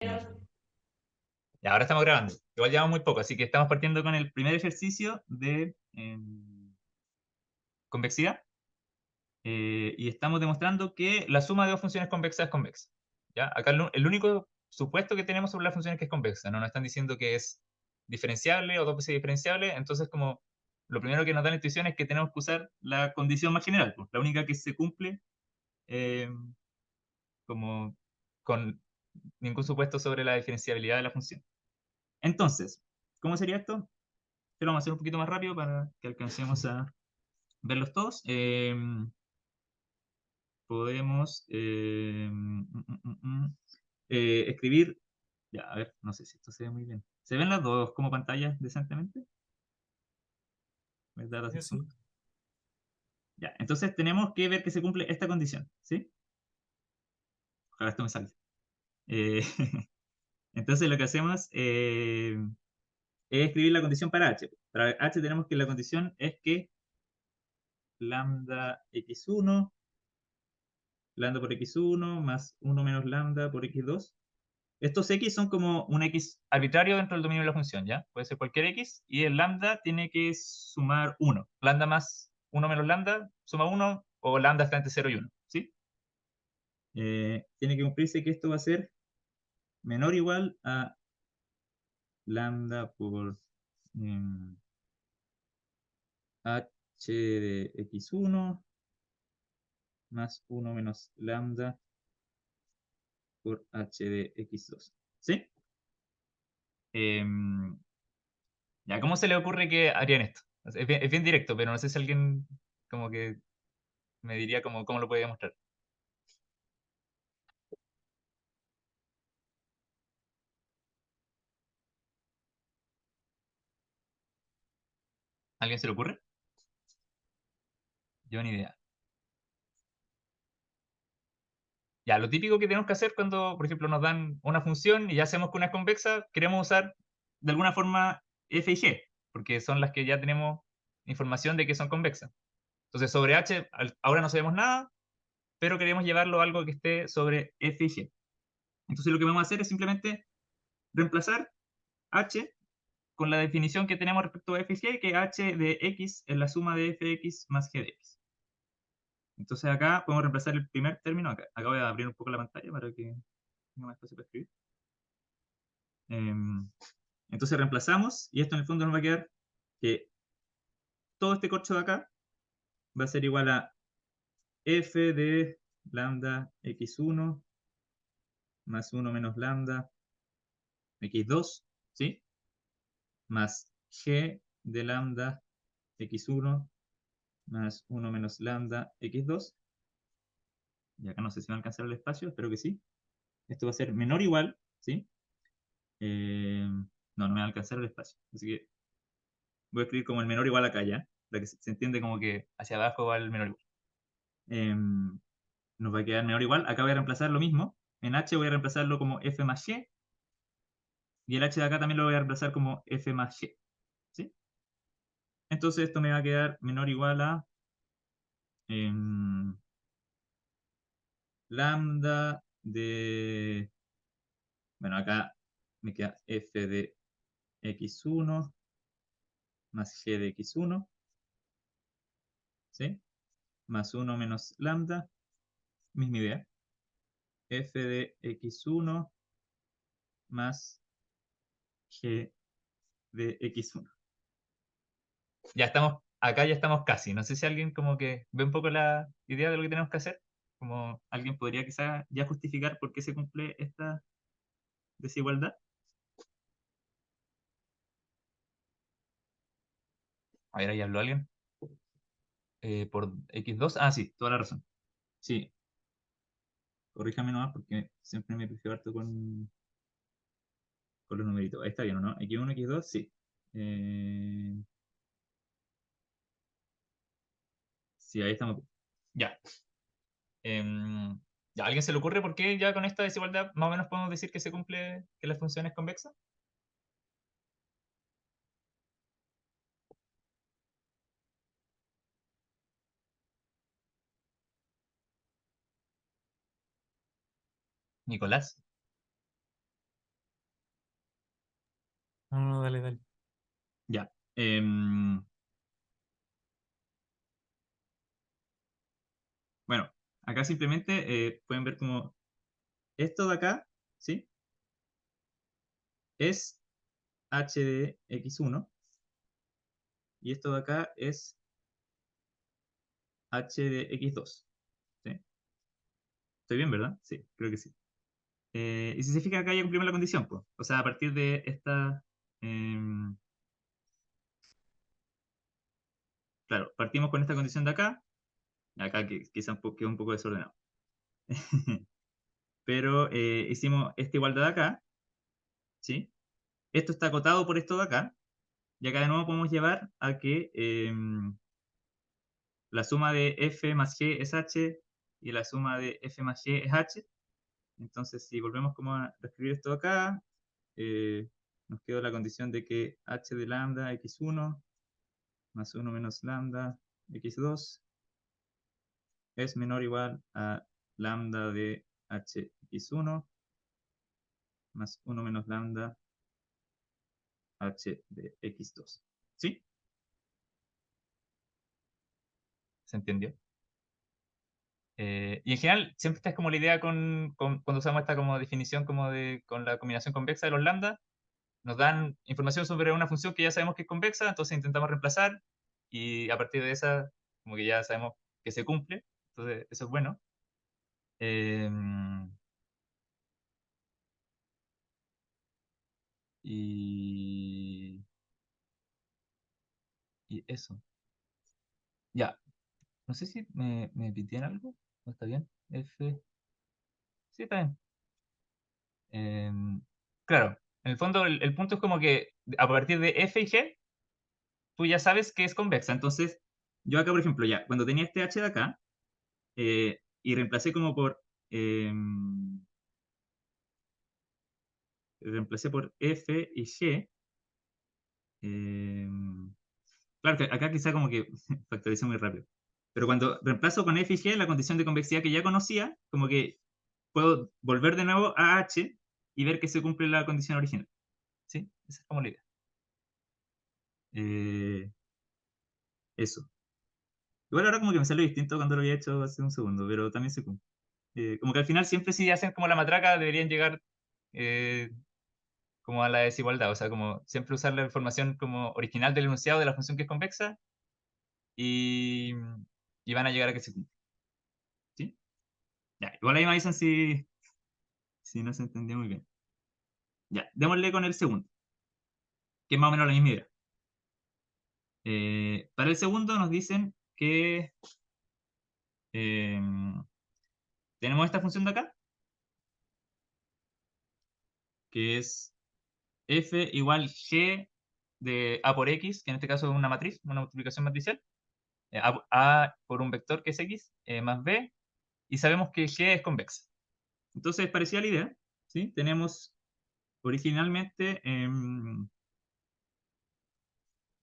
Y ahora estamos grabando. Igual llevamos muy poco, así que estamos partiendo con el primer ejercicio de convexidad. Y estamos demostrando que la suma de dos funciones convexas es convexa. ¿Ya? Acá el único supuesto que tenemos sobre la función es que es convexa. No nos están diciendo que es diferenciable o dos veces diferenciable. Entonces, como lo primero que nos da la intuición es que tenemos que usar la condición más general, pues, la única que se cumple eh, como con ningún supuesto sobre la diferenciabilidad de la función. Entonces, ¿cómo sería esto? Pero vamos a hacer un poquito más rápido para que alcancemos a verlos todos. Podemos escribir, ya, a ver, no sé si esto se ve muy bien. ¿Se ven las dos como pantallas decentemente? ¿Verdad? Así Eso. sí. Ya, entonces tenemos que ver que se cumple esta condición, ¿sí? Ojalá esto me salga. Eh, entonces lo que hacemos es escribir la condición para h. Para h tenemos que la condición es que lambda x1 lambda por x1 más 1 menos lambda por x2. Estos x son como un x arbitrario dentro del dominio de la función, ¿ya? Puede ser cualquier x, y el lambda tiene que sumar 1. Lambda más 1 menos lambda suma 1, o lambda está entre 0 y 1, ¿sí? Tiene que cumplirse que esto va a ser menor o igual a lambda por h de x1 más 1 menos lambda por h de x2, ¿sí? Em, Ya, ¿cómo se le ocurre que harían esto? O sea, es bien directo, pero no sé si alguien como que me diría cómo lo puede demostrar. ¿Alguien se le ocurre? Yo ni idea. Ya, lo típico que tenemos que hacer cuando, por ejemplo, nos dan una función y ya sabemos que una es convexa, queremos usar de alguna forma f y g, porque son las que ya tenemos información de que son convexas. Entonces, sobre h ahora no sabemos nada, pero queremos llevarlo a algo que esté sobre f y g. Entonces, lo que vamos a hacer es simplemente reemplazar h con la definición que tenemos respecto a f y g, que h de x es la suma de fx más g de x. Entonces acá podemos reemplazar el primer término. Acá voy a abrir un poco la pantalla para que tenga más espacio para escribir. Em, entonces reemplazamos, y esto en el fondo nos va a quedar que todo este corcho de acá va a ser igual a f de lambda x1 más 1 menos lambda x2, ¿sí? Más g de lambda x1 más 1 menos lambda x2. Y acá no sé si va a alcanzar el espacio, espero que sí. Esto va a ser menor o igual, ¿sí? No, no me va a alcanzar el espacio. Así que voy a escribir como el menor o igual acá ya, para que se entiende como que hacia abajo va el menor o igual. Nos va a quedar menor o igual. Acá voy a reemplazar lo mismo. En h voy a reemplazarlo como f más y, y el h de acá también lo voy a reemplazar como f más y, ¿sí? Entonces esto me va a quedar menor o igual a em, lambda de... Bueno, acá me queda f de x1 más g de x1, ¿sí? Más 1 menos lambda, misma idea, f de x1 más g de x1. Ya estamos, acá ya estamos casi. No sé si alguien como que ve un poco la idea de lo que tenemos que hacer. Como alguien podría quizá ya justificar por qué se cumple esta desigualdad. A ver, ahí habló alguien. Por x2. Ah, sí, toda la razón. Sí, corríjame nomás porque siempre me prefiero harto con los numeritos. Ahí está bien, ¿o no? X1, X2, sí. Eh, sí, ahí estamos. Ya. Em, ¿Ya a alguien se le ocurre por qué ya con esta desigualdad más o menos podemos decir que se cumple que la función es convexa? Nicolás. No, no, dale, dale. Ya. Bueno, acá simplemente pueden ver como esto de acá, ¿sí? Es h de x1 y esto de acá es h de x2. ¿Sí? ¿Estoy bien, verdad? Sí, creo que sí. Y si se fija acá ya cumplimos la condición, pues. O sea, a partir de esta... em, claro, partimos con esta condición de acá, acá que quizá quedó un poco desordenado. Pero hicimos esta igualdad de acá, ¿sí? Esto está acotado por esto de acá, y acá de nuevo podemos llevar a que la suma de f más g es h y la suma de f más g es h. Entonces, si volvemos como a reescribir esto acá, eh, nos quedó la condición de que h de lambda x1 más 1 menos lambda x2 es menor o igual a lambda de h x1 más 1 menos lambda h de x2. ¿Sí? ¿Se entendió? Y en general, siempre está como la idea cuando usamos esta como definición como con la combinación convexa de los lambda, nos dan información sobre una función que ya sabemos que es convexa, entonces intentamos reemplazar y a partir de esa, como que ya sabemos que se cumple, entonces eso es bueno. Em, y, y eso. Ya, no sé si me pidieron algo, ¿no está bien? F, sí, está bien. Em, claro, en el fondo el punto es como que a partir de F y G, tú ya sabes que es convexa. Entonces, yo acá, por ejemplo, ya, cuando tenía este H de acá, y reemplacé como em, reemplacé por F y G, em, claro que acá quizá como que factoricé muy rápido. Pero cuando reemplazo con F y G la condición de convexidad que ya conocía, como que puedo volver de nuevo a H y ver que se cumple la condición original. ¿Sí? Esa es como la idea. Eh, eso. Igual ahora como que me salió distinto cuando lo había hecho hace un segundo, pero también se cumple. Como que al final siempre si hacen como la matraca deberían llegar eh, como a la desigualdad, o sea, como siempre usar la información como original del enunciado de la función que es convexa y, y van a llegar a que se cumpla. ¿Sí? Ya, igual ahí me avisan si no se entendió muy bien. Ya, démosle con el segundo, que es más o menos la misma idea. Para el segundo nos dicen que em, tenemos esta función de acá, que es f igual g de a por x, que en este caso es una matriz, una multiplicación matricial, a por un vector que es x, más b, y sabemos que g es convexa. Entonces, parecía la idea, ¿sí? Tenemos originalmente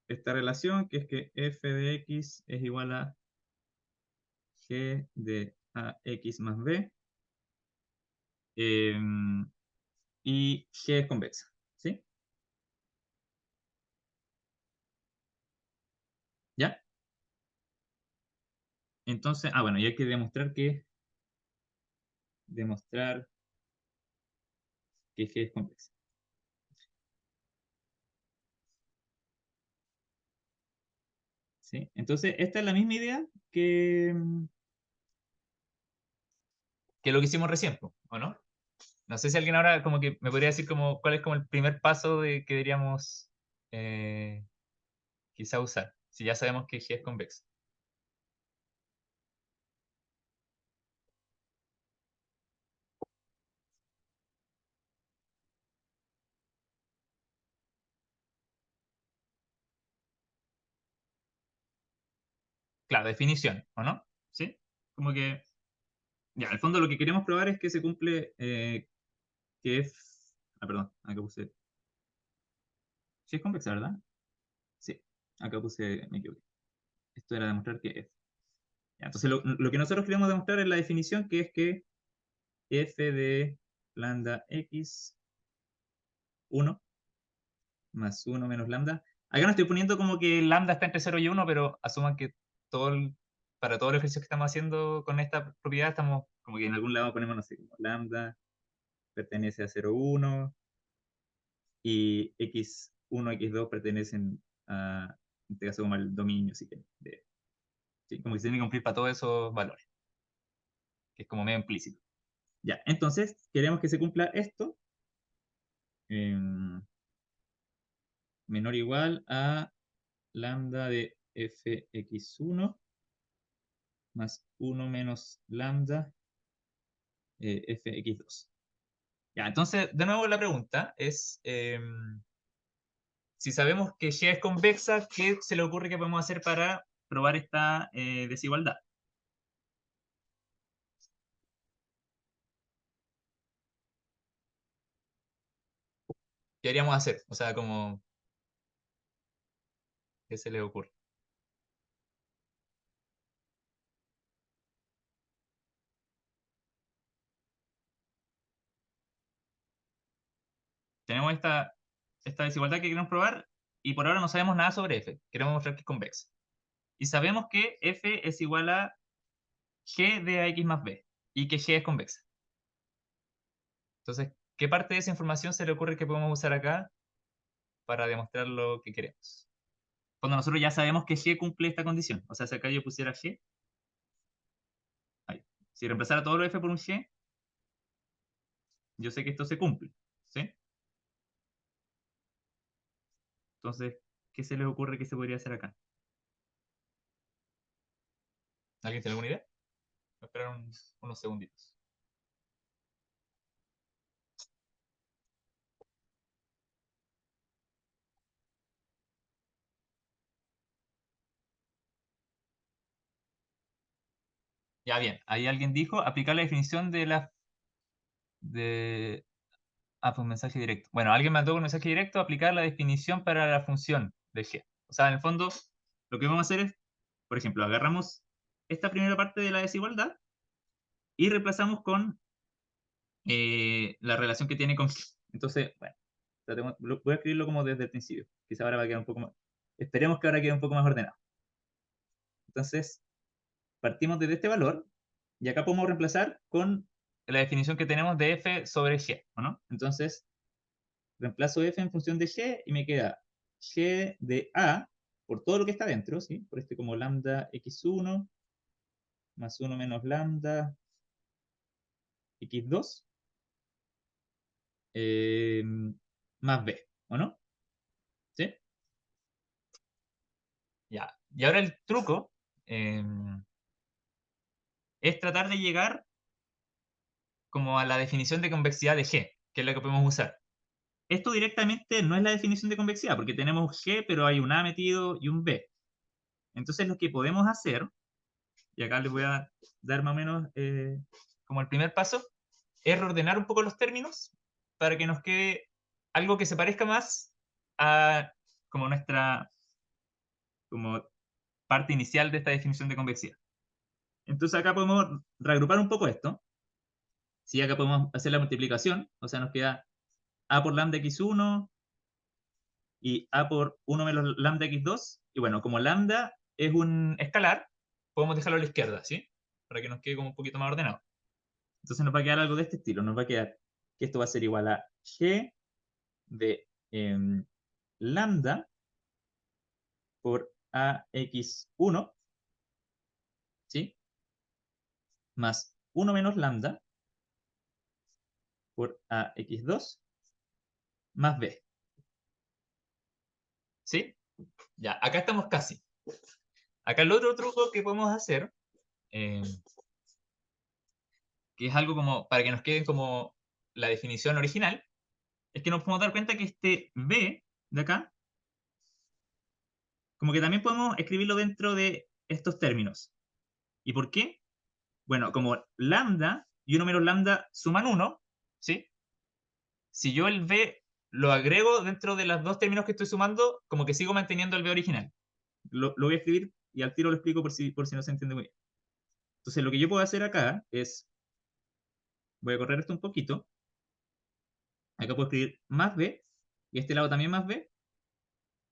esta relación, que es que f de x es igual a g de ax más b, y g es convexa, ¿sí? ¿Ya? Entonces, bueno, y hay que demostrar que g es convexa. ¿Sí? Entonces, esta es la misma idea que lo que hicimos recién, po, ¿o no? No sé si alguien ahora como que me podría decir como cuál es como el primer paso de que deberíamos eh, quizá usar, si ya sabemos que G es convexa. Claro, definición, ¿o no? ¿Sí? Como que, ya, al fondo lo que queremos probar es que se cumple que es... perdón, acá puse... Sí es convexa, ¿verdad? Sí, acá puse, me equivoqué. Esto era demostrar que f. Ya, entonces lo que nosotros queremos demostrar es la definición, que es que f de lambda x 1 más 1 menos lambda. Acá no estoy poniendo como que lambda está entre 0 y 1, pero asuman que para todos los ejercicios que estamos haciendo con esta propiedad, estamos como que en algún lado ponemos, no sé, como lambda pertenece a 0, 1, y x1, x2 pertenecen a, en este caso, como al dominio, si quieren, ¿sí? Como que se tiene que cumplir para todos esos valores, que es como medio implícito. Ya, entonces, queremos que se cumpla esto, menor o igual a lambda de fx1 más 1 menos lambda fx2. Ya, entonces, de nuevo la pregunta es, si sabemos que Y es convexa, ¿qué se le ocurre que podemos hacer para probar esta desigualdad? ¿Qué haríamos hacer? O sea, como, ¿qué se le ocurre? Tenemos esta desigualdad que queremos probar y por ahora no sabemos nada sobre f. Queremos mostrar que es convexa. Y sabemos que f es igual a g de ax más b y que g es convexa. Entonces, ¿qué parte de esa información se le ocurre que podemos usar acá para demostrar lo que queremos? Cuando nosotros ya sabemos que g cumple esta condición. O sea, si acá yo pusiera g, ahí. Si reemplazara todo lo f por un g, yo sé que esto se cumple. ¿Sí? Entonces, ¿qué se les ocurre que se podría hacer acá? ¿Alguien tiene alguna idea? Voy a esperar unos segunditos. Ya bien, ahí alguien dijo aplicar la definición de la... De... Ah, fue un mensaje directo. Bueno, alguien mandó un mensaje directo, aplicar la definición para la función de g. O sea, en el fondo, lo que vamos a hacer es, por ejemplo, agarramos esta primera parte de la desigualdad y reemplazamos con la relación que tiene con g. Entonces, bueno, voy a escribirlo como desde el principio. Quizá ahora va a quedar un poco más... Esperemos que ahora quede un poco más ordenado. Entonces, partimos desde este valor y acá podemos reemplazar con la definición que tenemos de f sobre g, ¿o no? Entonces, reemplazo f en función de g y me queda g de a por todo lo que está dentro, ¿sí? Por este como lambda x1 más 1 menos lambda x2 eh, más b, ¿o no? ¿Sí? Ya. Y ahora el truco eh, es tratar de llegar como a la definición de convexidad de g, que es la que podemos usar. Esto directamente no es la definición de convexidad, porque tenemos G, pero hay un A metido y un B. Entonces lo que podemos hacer, y acá les voy a dar más o menos como el primer paso, es reordenar un poco los términos para que nos quede algo que se parezca más a como nuestra como parte inicial de esta definición de convexidad. Entonces acá podemos reagrupar un poco esto. Si acá podemos hacer la multiplicación, o sea, nos queda A por lambda x1 y A por 1 menos lambda x2. Y bueno, como lambda es un escalar, podemos dejarlo a la izquierda, ¿sí? Para que nos quede como un poquito más ordenado. Entonces nos va a quedar algo de este estilo. Nos va a quedar que esto va a ser igual a g de lambda por ax1, ¿sí? Más 1 menos lambda por ax2 más b. ¿Sí? Ya, acá estamos casi. Acá el otro truco que podemos hacer, eh, que es algo como para que nos quede como la definición original, es que nos podemos dar cuenta que este b de acá, como que también podemos escribirlo dentro de estos términos. ¿Y por qué? Bueno, como lambda y 1 menos lambda suman 1, ¿sí? Si yo el b lo agrego dentro de los dos términos que estoy sumando, como que sigo manteniendo el b original. Lo voy a escribir y al tiro lo explico por si no se entiende muy bien. Entonces lo que yo puedo hacer acá es, voy a correr esto un poquito, acá puedo escribir más b, y este lado también más b,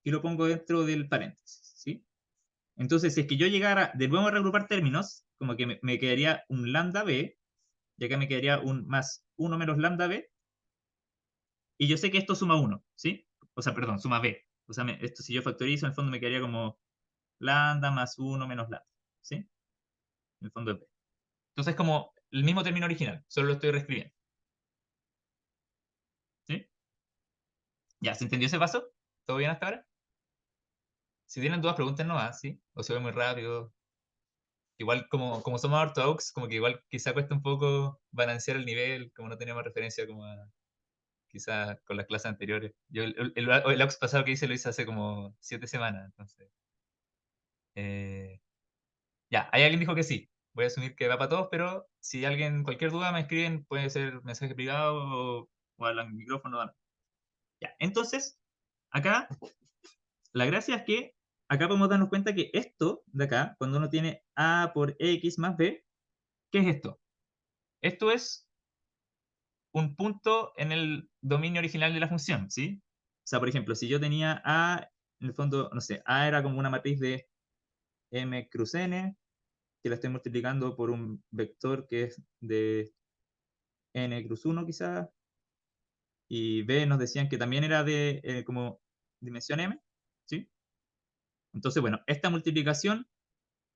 y lo pongo dentro del paréntesis, ¿sí? Entonces, si es que yo llegara de nuevo a reagrupar términos, como que me quedaría un lambda b, y acá me quedaría un más 1 menos lambda b, y yo sé que esto suma 1, ¿sí? O sea, perdón, suma b. O sea, esto si yo factorizo, en el fondo me quedaría como lambda más 1 menos lambda, ¿sí? En el fondo es b. Entonces es como el mismo término original, solo lo estoy reescribiendo, ¿sí? ¿Ya se entendió ese paso? ¿Todo bien hasta ahora? Si tienen dudas, pregunten nomás, ¿sí? O se ve muy rápido. Igual como somos ortodox, como que igual quizá cuesta un poco balancear el nivel, como no tenemos referencia como a, quizás con las clases anteriores. Yo el AUX pasado que hice lo hice hace como 7 semanas, entonces. eh, ya, hay alguien dijo que sí. Voy a asumir que va para todos, pero si alguien, cualquier duda me escriben, puede ser mensaje privado o al micrófono. Ya, entonces, acá, la gracia es que acá podemos darnos cuenta que esto de acá, cuando uno tiene a por x más b, ¿qué es esto? Esto es un punto en el dominio original de la función, ¿sí? O sea, por ejemplo, si yo tenía a, en el fondo, no sé, a era como una matriz de m cruz n, que la estoy multiplicando por un vector que es de n cruz 1 quizás, y b nos decían que también era de como dimensión m, ¿sí? Entonces, bueno, esta multiplicación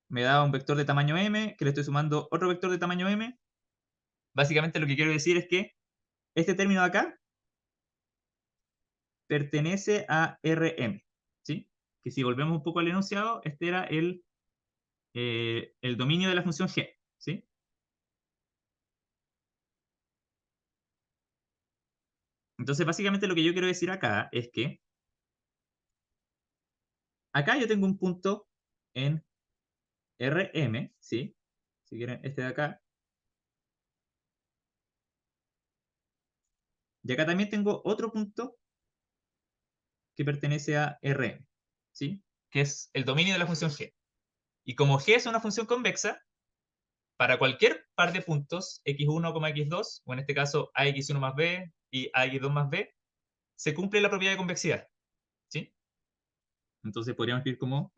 me da un vector de tamaño m, que le estoy sumando otro vector de tamaño m. Básicamente lo que quiero decir es que este término de acá pertenece a Rm, ¿sí? Que si volvemos un poco al enunciado, este era el dominio de la función g, ¿sí? Entonces, básicamente lo que yo quiero decir acá es que acá yo tengo un punto en Rm, ¿sí? Si quieren, este de acá. Y acá también tengo otro punto que pertenece a Rm, ¿sí? Que es el dominio de la función g. Y como g es una función convexa, para cualquier par de puntos, x1, x2, o en este caso ax1 más b y ax2 más b, se cumple la propiedad de convexidad, ¿sí? Entonces podríamos escribir como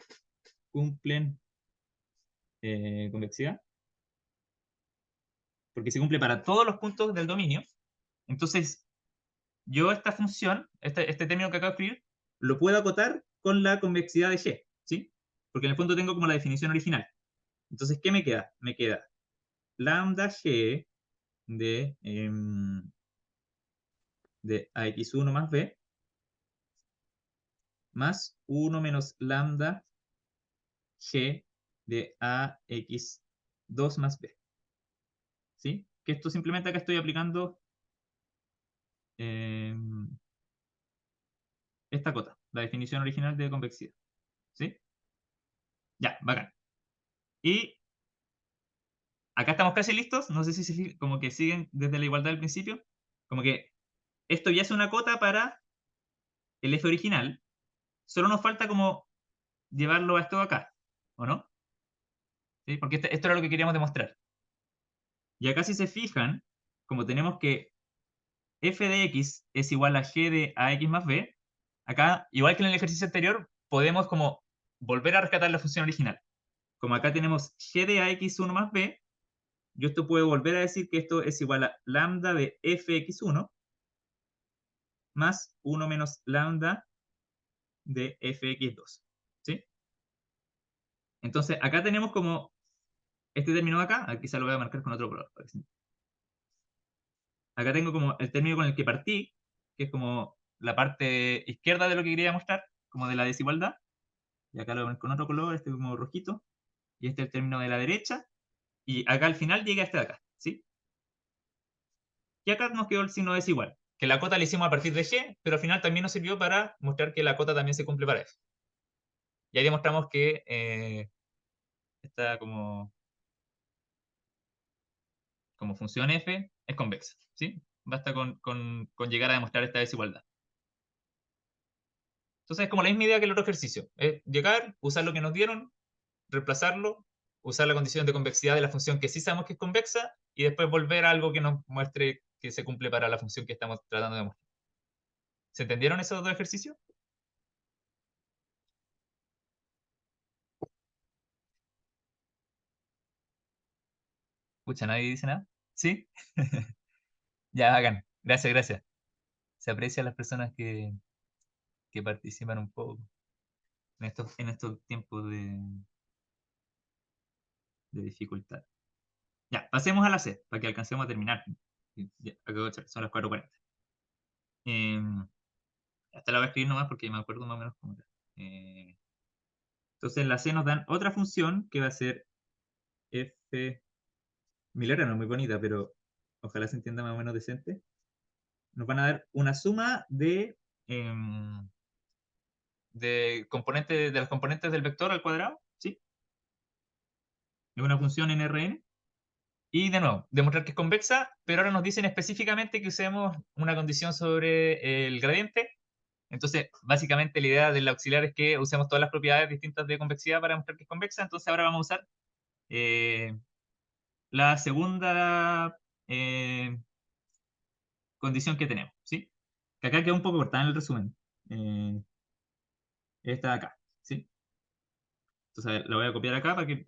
cumplen convexidad, porque se cumple para todos los puntos del dominio. Entonces, yo esta función, este término que acabo de escribir, lo puedo acotar con la convexidad de G, ¿sí? Porque en el fondo tengo como la definición original. Entonces, ¿qué me queda? Me queda lambda G de ax1 más b más 1 menos lambda G de ax2 más b, ¿sí? Que esto simplemente acá estoy aplicando eh, esta cota, la definición original de convexidad, ¿sí? Ya, bacán. Y acá estamos casi listos, no sé si como que siguen desde la igualdad del principio, como que esto ya es una cota para el f original, solo nos falta como llevarlo a esto de acá, ¿o no? ¿Sí? Porque esto era lo que queríamos demostrar. Y acá si se fijan, como tenemos que f de x es igual a g de ax más b, acá, igual que en el ejercicio anterior, podemos como volver a rescatar la función original. Como acá tenemos g de ax1 más b, yo esto puedo volver a decir que esto es igual a lambda de fx1 más 1 menos lambda de fx2, ¿sí? Entonces, acá tenemos como este término de acá, quizá lo voy a marcar con otro color. Acá tengo como el término con el que partí, que es como la parte izquierda de lo que quería mostrar, como de la desigualdad. Y acá lo voy a poner con otro color, este como rojito. Y este es el término de la derecha. Y acá al final llega este de acá, ¿sí? Y acá nos quedó el signo desigual, que la cota la hicimos a partir de g, pero al final también nos sirvió para mostrar que la cota también se cumple para f. Y ahí demostramos que esta como función f es convexa, ¿sí? Basta con llegar a demostrar esta desigualdad. Entonces es como la misma idea que el otro ejercicio. Es llegar, usar lo que nos dieron, reemplazarlo, usar la condición de convexidad de la función que sí sabemos que es convexa, y después volver a algo que nos muestre que se cumple para la función que estamos tratando de mostrar. ¿Se entendieron esos dos ejercicios? Escucha, nadie dice nada. ¿Sí? Ya, hagan. Gracias, gracias. Se aprecian las personas que participan un poco en estos tiempos de dificultad. Ya, pasemos a la C, para que alcancemos a terminar. Ya, son las 4:40. Hasta la voy a escribir nomás porque me acuerdo más o menos cómo era. Entonces en la C nos dan otra función que va a ser f... Mi letra no es muy bonita, pero ojalá se entienda más o menos decente. Nos van a dar una suma de los componentes del vector al cuadrado, ¿sí? Es una función en Rn. Y de nuevo, demostrar que es convexa, pero ahora nos dicen específicamente que usemos una condición sobre el gradiente. Entonces, básicamente la idea del auxiliar es que usemos todas las propiedades distintas de convexidad para demostrar que es convexa. Entonces ahora vamos a usar la segunda condición que tenemos, ¿sí? Que acá queda un poco cortada en el resumen. Eh, esta de acá, ¿sí? Entonces, a ver, la voy a copiar acá para que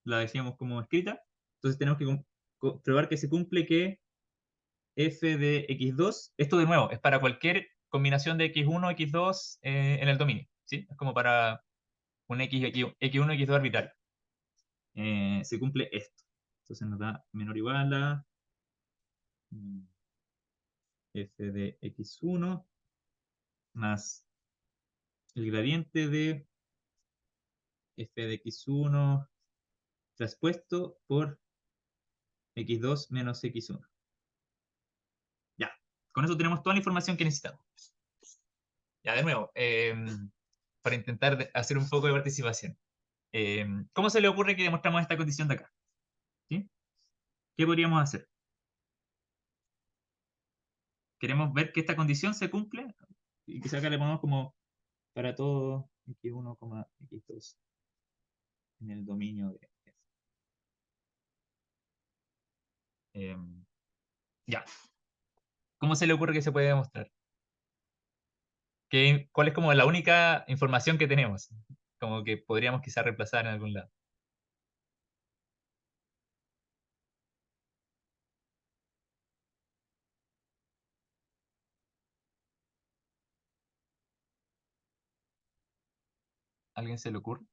la dejemos como escrita. Entonces tenemos que probar que se cumple que f de x2, esto de nuevo es para cualquier combinación de x1, x2 en el dominio, ¿sí? Es como para un x1, x2 arbitrario. Se cumple esto. Entonces nos da menor o igual a f de x1 más el gradiente de f de x1 traspuesto por x2 menos x1. Ya, con eso tenemos toda la información que necesitamos. Ya, de nuevo, para intentar hacer un poco de participación. ¿Cómo se le ocurre que demostramos esta condición de acá? ¿Sí? ¿Qué podríamos hacer? Queremos ver que esta condición se cumple y quizá acá le ponemos como para todo x1, x2 en el dominio de S. Ya. ¿Cómo se le ocurre que se puede demostrar? ¿Cuál es como la única información que tenemos? Como que podríamos quizá reemplazar en algún lado. ¿Alguien se le ocurre?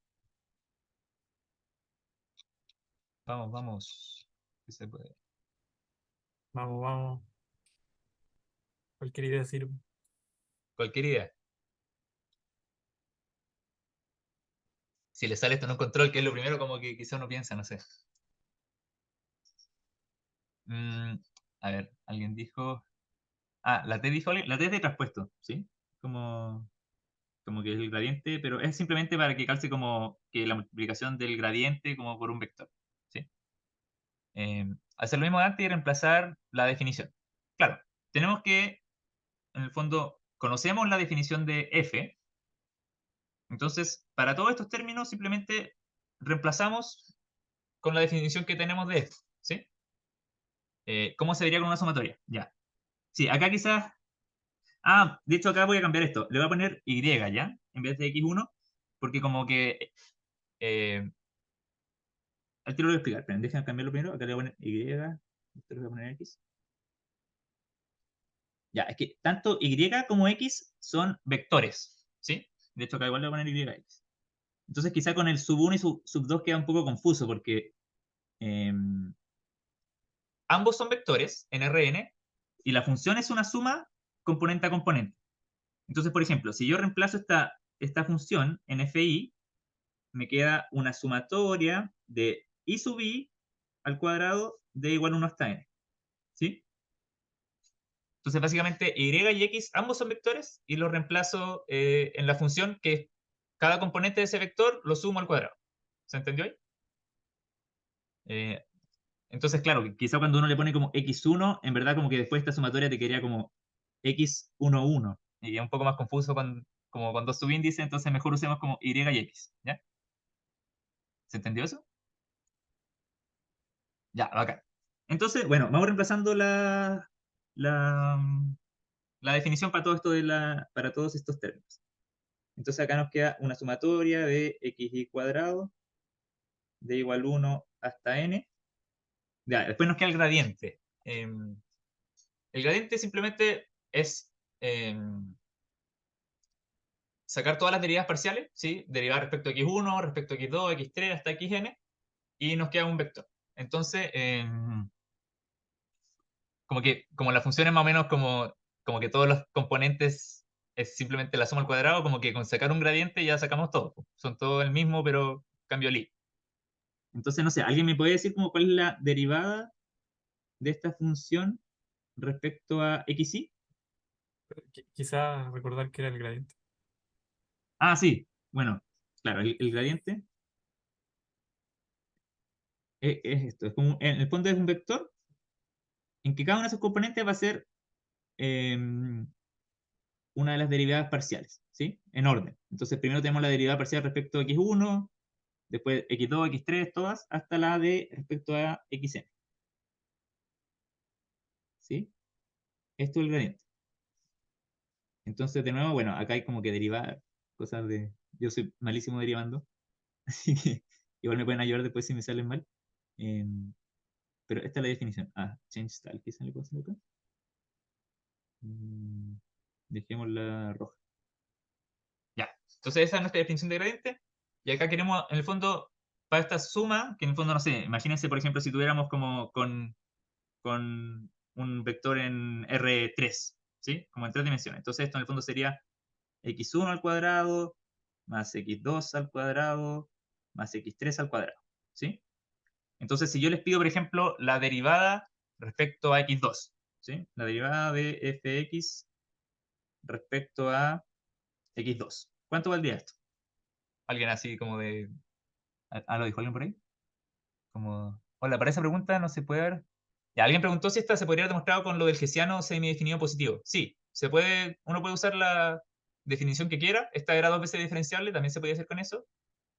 Vamos, vamos. ¿Qué se puede? Vamos, vamos. Cualquier idea sirve. Cualquier idea. Si le sale esto en un control, que es lo primero como que quizá uno piensa, no sé. Mm, a ver, alguien dijo... Ah, la T dijo alguien. La T es de traspuesto, ¿sí? Como que es el gradiente, pero es simplemente para que calce como que la multiplicación del gradiente como por un vector, ¿sí? Hacer lo mismo de antes y reemplazar la definición. Claro, tenemos que, en el fondo, conocemos la definición de f, entonces, para todos estos términos simplemente reemplazamos con la definición que tenemos de f, ¿sí? ¿Cómo se vería con una sumatoria? Ya. Sí, acá quizás... Ah, de hecho acá voy a cambiar esto. Le voy a poner y, ¿ya? En vez de x1, porque como que... Eh, al tiro lo voy a explicar. Esperen, déjenme cambiarlo primero. Acá le voy a poner y, esto le voy a poner x. Ya, es que tanto y como x son vectores, ¿sí? De hecho acá igual le voy a poner yx. Entonces quizá con el sub 1 y sub 2 queda un poco confuso porque ambos son vectores en Rn y la función es una suma componente a componente. Entonces, por ejemplo, si yo reemplazo esta función en fi, me queda una sumatoria de i sub i al cuadrado de igual 1 hasta n. ¿Sí? Entonces, básicamente, y y x ambos son vectores y los reemplazo en la función que cada componente de ese vector lo sumo al cuadrado. ¿Se entendió ahí? Eh, entonces, claro, quizá cuando uno le pone como x1, en verdad como que después esta sumatoria te quedaría como x11. Y es un poco más confuso como con dos subíndices, entonces mejor usemos como y x. ¿Ya? ¿Se entendió eso? Ya, acá. Entonces, bueno, vamos reemplazando la, la definición para todo esto para todos estos términos. Entonces acá nos queda una sumatoria de xy cuadrado de igual 1 hasta n Ya, después nos queda el gradiente. El gradiente simplemente es sacar todas las derivadas parciales, ¿sí? Derivar respecto a x1, respecto a x2, x3, hasta xn, y nos queda un vector. Entonces, como la función es más o menos como que todos los componentes es simplemente la suma al cuadrado, como que con sacar un gradiente ya sacamos todo. Son todos el mismo, pero cambio li. Entonces, no sé, ¿alguien me puede decir como cuál es la derivada de esta función respecto a xy? Quizá recordar que era el gradiente. Ah, sí. Bueno, claro, el gradiente es esto. Es como, en el fondo es un vector en que cada uno de sus componentes va a ser em, una de las derivadas parciales, ¿sí? En orden. Entonces, primero tenemos la derivada parcial respecto a x1, después x2, x3, todas, hasta la de respecto a xn, ¿sí? Esto es el gradiente. Entonces, de nuevo, bueno, acá hay como que derivar cosas de... Yo soy malísimo derivando, así que igual me pueden ayudar después si me salen mal. Em, pero esta es la definición. Ah, change style, ¿qué se le puede hacer acá? Mm, Dejémosla roja. Ya. Entonces esa es nuestra definición de gradiente. Y acá queremos, en el fondo, para esta suma, que en el fondo, no sé, imagínense, por ejemplo, si tuviéramos como con un vector en R3, ¿sí? Como en tres dimensiones. Entonces esto en el fondo sería x1 al cuadrado, más x2 al cuadrado, más x3 al cuadrado, ¿sí? Entonces si yo les pido, por ejemplo, la derivada respecto a x2, ¿sí? La derivada de fx respecto a x2. ¿Cuánto valdría esto? Alguien así como de... ¿Lo dijo alguien por ahí? Como... Hola, para esa pregunta no se puede ver... Ya, alguien preguntó si esta se podría haber demostrado con lo del hessiano semidefinido positivo. Sí, se puede, uno puede usar la definición que quiera. Esta era dos veces diferenciable, también se podía hacer con eso.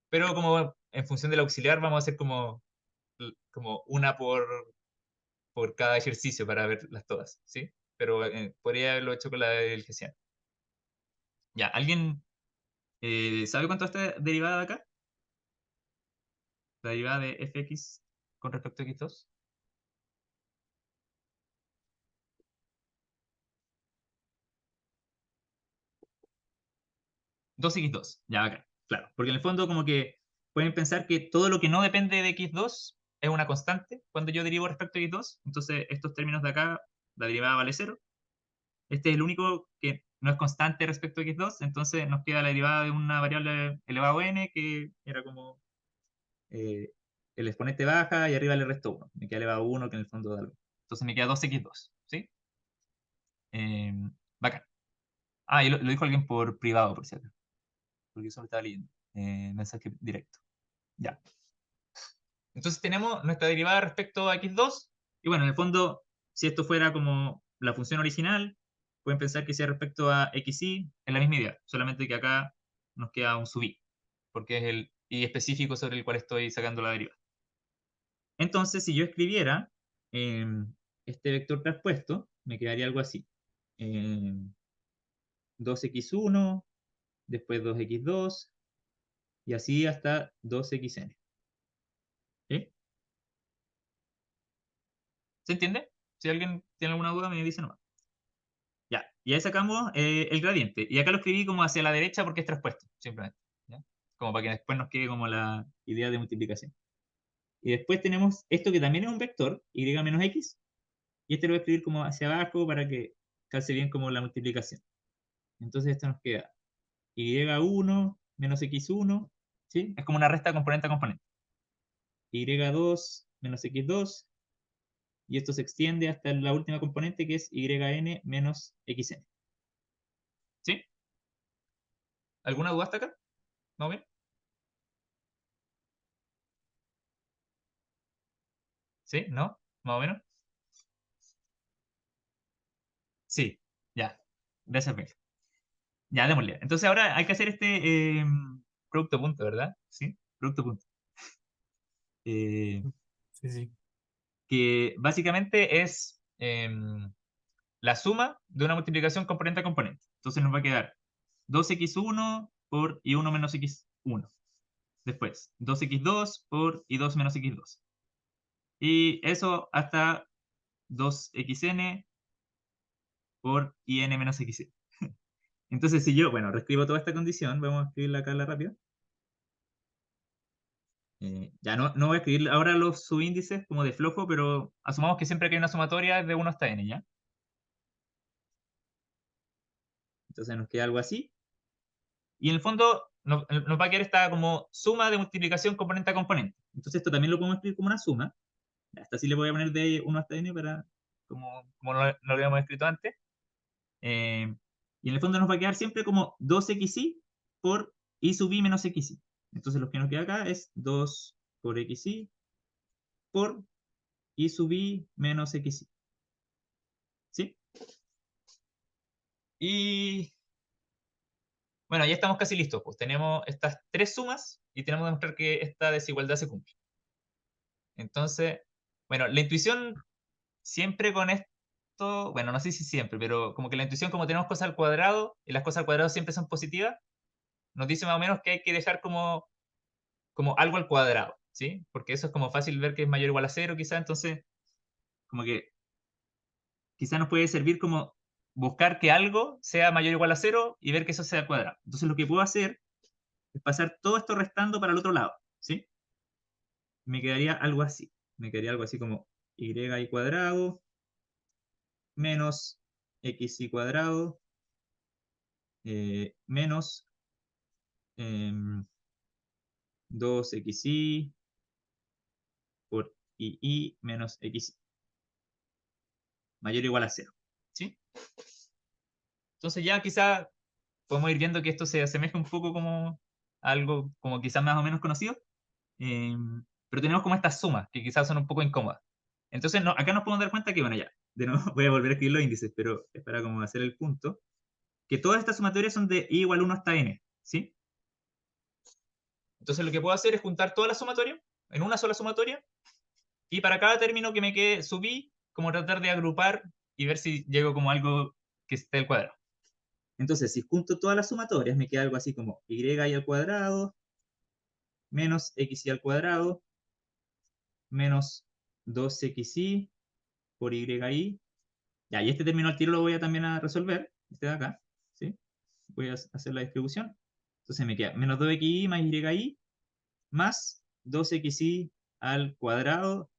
Pero como en función del auxiliar vamos a hacer como una por cada ejercicio para verlas todas, ¿sí? Pero podría haberlo hecho con la del hessiano. Ya, ¿alguien sabe cuánto está derivada de acá? La derivada de fx con respecto a x2. 2x2, ya acá, claro. Porque en el fondo como que pueden pensar que todo lo que no depende de x2 es una constante cuando yo derivo respecto a x2. Entonces estos términos de acá, la derivada vale 0. Este es el único que no es constante respecto a x2. Entonces nos queda la derivada de una variable elevado a n que era como eh, el exponente baja y arriba le resto 1. Me queda elevado a 1 que en el fondo da algo. Entonces me queda 2x2, ¿sí? Eh, Bacán. Ah, y lo dijo alguien por privado, por cierto. Porque eso lo estaba leyendo. Mensaje directo. Ya. Entonces tenemos nuestra derivada respecto a x2. Y bueno, en el fondo, si esto fuera como la función original, pueden pensar que sea respecto a xy, es la misma idea. Solamente que acá nos queda un sub i, porque es el i específico sobre el cual estoy sacando la derivada. Entonces, si yo escribiera eh, este vector traspuesto, me quedaría algo así. Eh, 2x1, después 2x2, y así hasta 2xn. ¿Sí? ¿Se entiende? Si alguien tiene alguna duda, me dice nomás. Ya, y ahí sacamos el gradiente. Y acá lo escribí como hacia la derecha porque es traspuesto, simplemente. ¿Ya? Como para que después nos quede como la idea de multiplicación. Y después tenemos esto que también es un vector, y menos x, y este lo voy a escribir como hacia abajo para que calce bien como la multiplicación. Entonces esto nos queda y1 menos x1, ¿sí? Es como una resta componente a componente. Y2 menos x2, y esto se extiende hasta la última componente que es yn menos xn. ¿Sí? ¿Alguna duda hasta acá? ¿Más bien? ¿Sí? ¿No? ¿Más o menos? Sí, ya. Gracias, Miguel. Ya, démosle. Entonces ahora hay que hacer este producto punto, ¿verdad? Sí, producto punto. Eh, Sí, sí. que básicamente es la suma de una multiplicación componente a componente. Entonces nos va a quedar 2x1 por y1 menos x1. Después, 2x2 por y2 menos x2. Y eso hasta 2xn por in menos xn. Entonces, si yo, bueno, reescribo toda esta condición, vamos a escribirla acá a la rápida. Ya no voy a escribir ahora los subíndices como de flojo, pero asumamos que siempre que hay una sumatoria es de 1 hasta n, ¿ya? Entonces nos queda algo así. Y en el fondo nos va a quedar esta como suma de multiplicación componente a componente. Entonces esto también lo podemos escribir como una suma. Hasta así le voy a poner de 1 hasta n para, como lo habíamos escrito antes. Eh, y en el fondo nos va a quedar siempre como 2xy por y sub i menos xy. Entonces lo que nos queda acá es 2 por xy por y sub i menos xy. ¿Sí? Y bueno, ya estamos casi listos. Pues tenemos estas tres sumas y tenemos que demostrar que esta desigualdad se cumple. Entonces, bueno, la intuición siempre con esto, bueno, no sé si siempre, pero como que la intuición, como tenemos cosas al cuadrado y las cosas al cuadrado siempre son positivas, nos dice más o menos que hay que dejar como algo al cuadrado, ¿sí? Porque eso es como fácil ver que es mayor o igual a cero, quizá, entonces, como que quizá nos puede servir como buscar que algo sea mayor o igual a cero y ver que eso sea al cuadrado. Entonces, lo que puedo hacer es pasar todo esto restando para el otro lado, ¿sí? Me quedaría algo así. Me quedaría algo así como y cuadrado menos xy cuadrado menos 2xy por i menos x mayor o igual a cero. ¿Sí? Entonces ya quizá podemos ir viendo que esto se asemeja un poco como a algo como quizás más o menos conocido, eh, pero tenemos como estas sumas que quizás son un poco incómodas. Entonces acá nos podemos dar cuenta que, bueno, ya, de nuevo voy a volver a escribir los índices, pero es para como hacer el punto, que todas estas sumatorias son de i igual 1 hasta n, ¿sí? Entonces lo que puedo hacer es juntar todas las sumatoria en una sola sumatoria y para cada término que me quede subí, como tratar de agrupar y ver si llego como algo que esté al cuadrado. Entonces, si junto todas las sumatorias, me queda algo así como y al cuadrado menos xy al cuadrado menos 2xy por y. Ya, y este término al tiro lo voy a también a resolver, este de acá, ¿sí? Voy a hacer la distribución. Entonces me queda menos 2xy más y más 2xy al cuadrado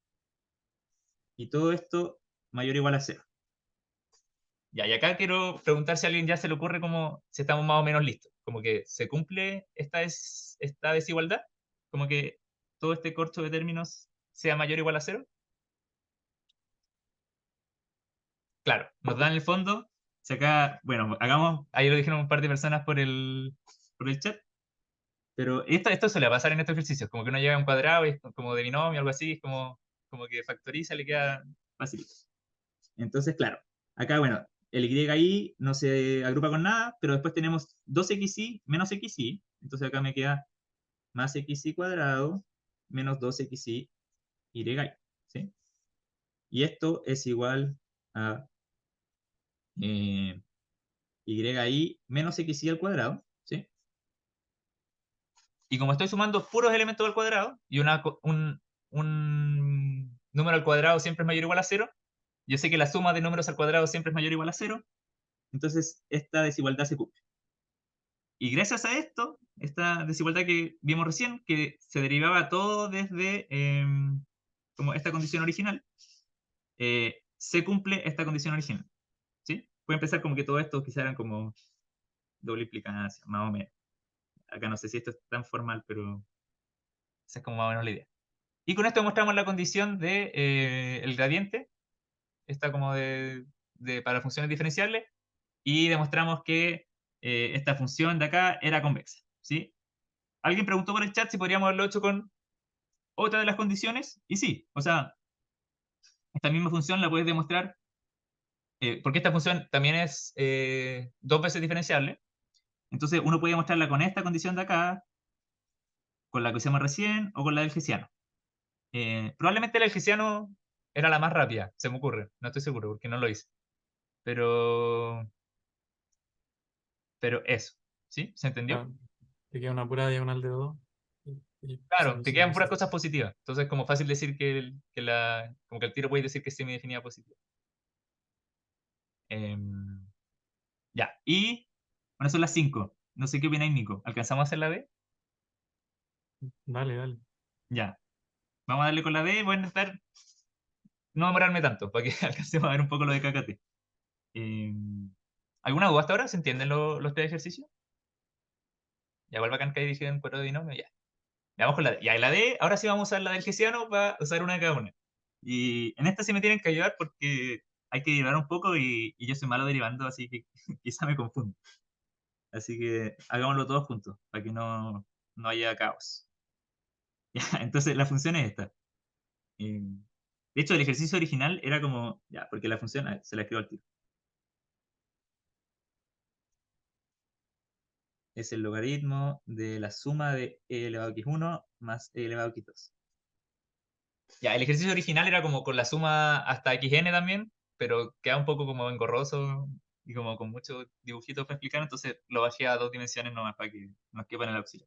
y todo esto mayor o igual a cero. Ya, y acá quiero preguntar si a alguien ya se le ocurre como si estamos más o menos listos. Como que se cumple esta desigualdad, como que todo este corcho de términos sea mayor o igual a cero. Claro, nos dan el fondo. Si acá, bueno, hagamos, ahí lo dijeron un par de personas por el chat, pero esto suele pasar en estos ejercicios, como que uno llega a un cuadrado y es como de binomio, algo así, es como que factoriza, le queda fácil. Entonces, claro, acá, bueno, el y no se agrupa con nada, pero después tenemos 2xy menos xy, entonces acá me queda más xy cuadrado menos 2xy y, ¿sí? Y esto es igual a eh, y menos xy al cuadrado, ¿sí? Y como estoy sumando puros elementos al cuadrado y un número al cuadrado siempre es mayor o igual a cero, yo sé que la suma de números al cuadrado siempre es mayor o igual a cero, entonces esta desigualdad se cumple. Y gracias a esto, esta desigualdad que vimos recién, que se derivaba todo desde como esta condición original, se cumple esta condición original. ¿Sí? Puede empezar como que todo esto quizá eran como doble implicancia, más o menos. Acá no sé si esto es tan formal, pero esa es como más o menos la idea. Y con esto demostramos la condición de el gradiente, esta como para funciones diferenciables, y demostramos que esta función de acá era convexa. ¿Sí? Alguien preguntó por el chat si podríamos haberlo hecho con otra de las condiciones, y sí, o sea, esta misma función la puedes demostrar, porque esta función también es dos veces diferenciable, entonces uno puede demostrarla con esta condición de acá, con la que usamos recién, o con la del hessiano. Probablemente la del hessiano era la más rápida, se me ocurre, no estoy seguro porque no lo hice, pero, pero eso, ¿sí? ¿Se entendió? Claro, te queda una pura diagonal de 2. Y Claro, te quedan semidefinida, puras sí. cosas positivas. Entonces, como fácil decir como que el tiro puede decir que es semidefinida positiva. Em, ya, y bueno, son las 5. No sé qué opináis, Nico. ¿Alcanzamos a hacer la D? Dale, dale. Ya. Vamos a darle con la D. Voy a intentar no demorarme tanto para que alcancemos a ver un poco lo de KKT. Em, ¿Alguna duda hasta ahora? ¿Se entienden los test de ejercicio? Ya, igual bacán que ahí dijeron cuadro de binomio, ya. Ya vamos con la D. Ya, y la D, ahora sí vamos a usar la del hessiano para usar una de cada una. Y en esta sí me tienen que ayudar porque hay que derivar un poco y yo soy malo derivando, así que quizá me confundo. Así que hagámoslo todos juntos, para que no haya caos. Ya, entonces la función es esta. Eh, de hecho, el ejercicio original era como, ya, porque la función, a ver, se la escribo al tiro. Es el logaritmo de la suma de e elevado a x1 más e elevado a x2. Ya, el ejercicio original era como con la suma hasta xn también, pero queda un poco como engorroso y como con muchos dibujitos para explicar, entonces lo bajé a 2 dimensiones nomás para que nos quepa en el auxilio.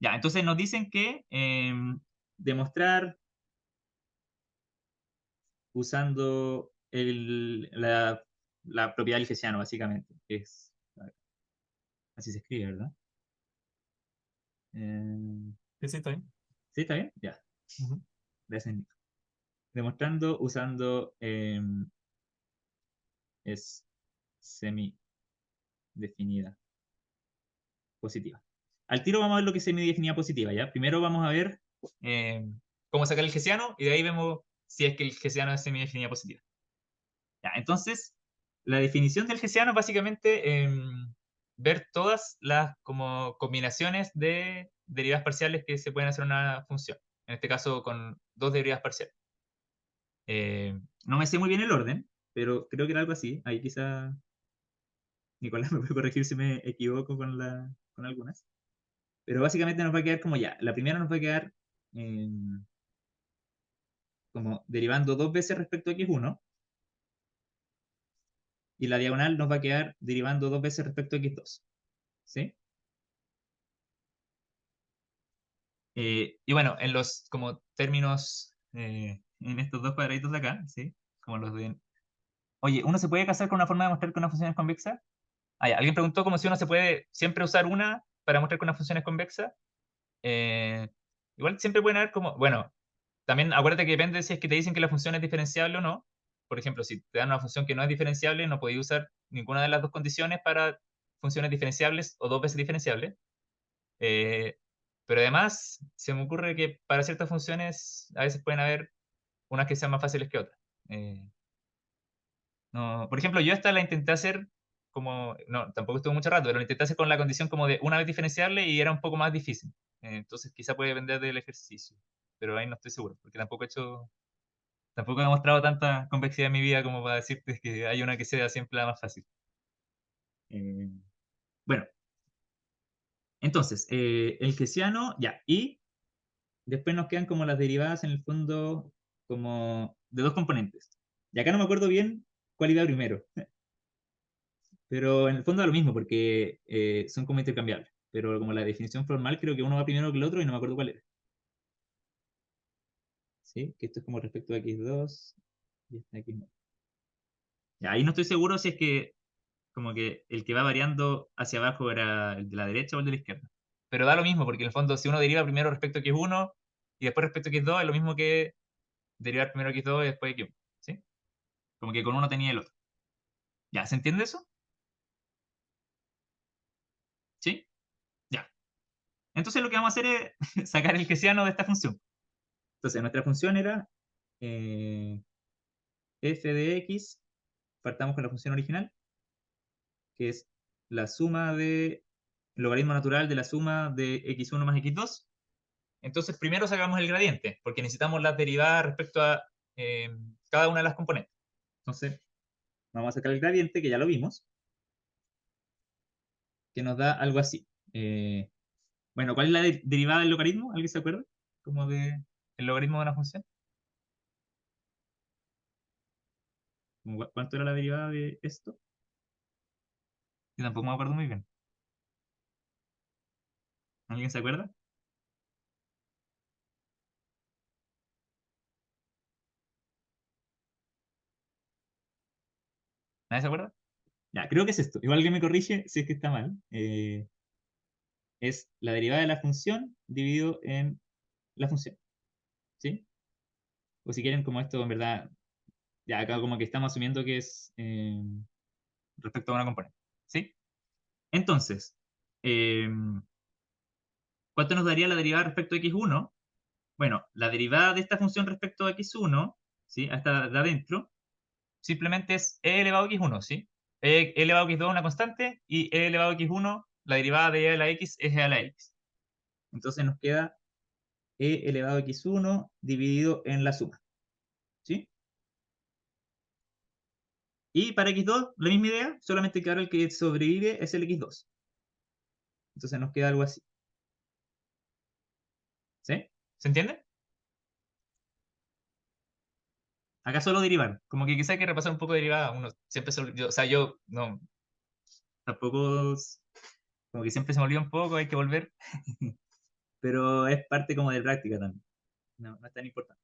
Ya, entonces nos dicen que demostrar usando la propiedad del hessiano, básicamente. A ver, así se escribe, ¿verdad? Eh, Sí, sí, está bien. ¿Sí, está bien? Ya. Ujú. Gracias, Nico. Demostrando usando es semi-definida positiva. Al tiro vamos a ver lo que es semidefinida positiva, ¿ya? Primero vamos a ver cómo sacar el hessiano y de ahí vemos si es que el hessiano es semidefinida positiva. Ya, entonces, la definición del hessiano es básicamente ver todas las como combinaciones de derivadas parciales que se pueden hacer en una función. En este caso, con dos derivadas parciales. No me sé muy bien el orden, pero creo que era algo así. Ahí quizá Nicolás me puede corregir si me equivoco con algunas. Pero básicamente nos va a quedar como ya. La primera nos va a quedar como derivando dos veces respecto a x1 y la diagonal nos va a quedar derivando dos veces respecto a x2. ¿Sí? Y bueno, en los como términos, en estos dos cuadraditos de acá, ¿sí? Como los de... Oye, ¿uno se puede casar con una forma de mostrar que una función es convexa? Ah, ya, alguien preguntó como si uno se puede siempre usar una para mostrar que una función es convexa. Eh, Igual siempre pueden haber como... Bueno, también acuérdate que depende si es que te dicen que la función es diferenciable o no. Por ejemplo, si te dan una función que no es diferenciable, no podéis usar ninguna de las dos condiciones para funciones diferenciables o dos veces diferenciables. Eh, pero además, se me ocurre que para ciertas funciones a veces pueden haber unas que sean más fáciles que otras. Eh, no, por ejemplo, yo esta la intenté hacer como, no, tampoco estuvo mucho rato, pero la intenté hacer con la condición como de una vez diferenciable y era un poco más difícil. Entonces quizá puede depender del ejercicio, pero ahí no estoy seguro, porque tampoco he mostrado tanta convexidad en mi vida como para decirte que hay una que sea siempre la más fácil. Eh, bueno, entonces, el hessiano, ya, y después nos quedan como las derivadas en el fondo como de dos componentes. Y acá no me acuerdo bien cuál iba primero, pero en el fondo da lo mismo porque son como intercambiables. Pero como la definición formal creo que uno va primero que el otro y no me acuerdo cuál era. ¿Sí? Que esto es como respecto a x2 y este x1. Ya, ahí no estoy seguro si es que como que el que va variando hacia abajo era el de la derecha o el de la izquierda. Pero da lo mismo porque en el fondo si uno deriva primero respecto a x1 y después respecto a x2 es lo mismo que derivar primero x2 y después x1. ¿Sí? Como que con uno tenía el otro. ¿Ya? ¿Se entiende eso? ¿Sí? Ya. Entonces lo que vamos a hacer es sacar el hessiano de esta función. Entonces nuestra función era eh, f de x, partamos con la función original, que es la suma de logaritmo natural de la suma de x1 más x2. Entonces primero sacamos el gradiente, porque necesitamos las derivadas respecto a cada una de las componentes. Entonces vamos a sacar el gradiente, que ya lo vimos, que nos da algo así. Bueno, ¿cuál es la derivada del logaritmo? ¿Alguien se acuerda? Como de el logaritmo de una función. ¿Cuánto era la derivada de esto? Yo tampoco me acuerdo muy bien. ¿Alguien se acuerda? ¿Nadie se acuerda? Ya, creo que es esto. Igual que me corrige si es que está mal. Es la derivada de la función dividido en la función. ¿Sí? O si quieren, como esto en verdad, ya acá como que estamos asumiendo que es respecto a una componente. ¿Sí? Entonces, eh, ¿cuánto nos daría la derivada respecto a x1? Bueno, la derivada de esta función respecto a x1, ¿sí? Hasta de adentro, simplemente es e elevado a x1, ¿sí? E elevado a x2 una constante y e elevado a x1, la derivada de e a la x es e a la x. Entonces nos queda e elevado a x1 dividido en la suma, ¿sí? Y para x2, la misma idea, solamente que ahora el que sobrevive es el x2. Entonces nos queda algo así. ¿Sí? ¿Se entiende? Acá solo derivar. Como que quizá hay que repasar un poco de derivada. Uno siempre o sea, yo no, tampoco, como que siempre se me olvida un poco, hay que volver. Pero es parte como de práctica también. No, no es tan importante.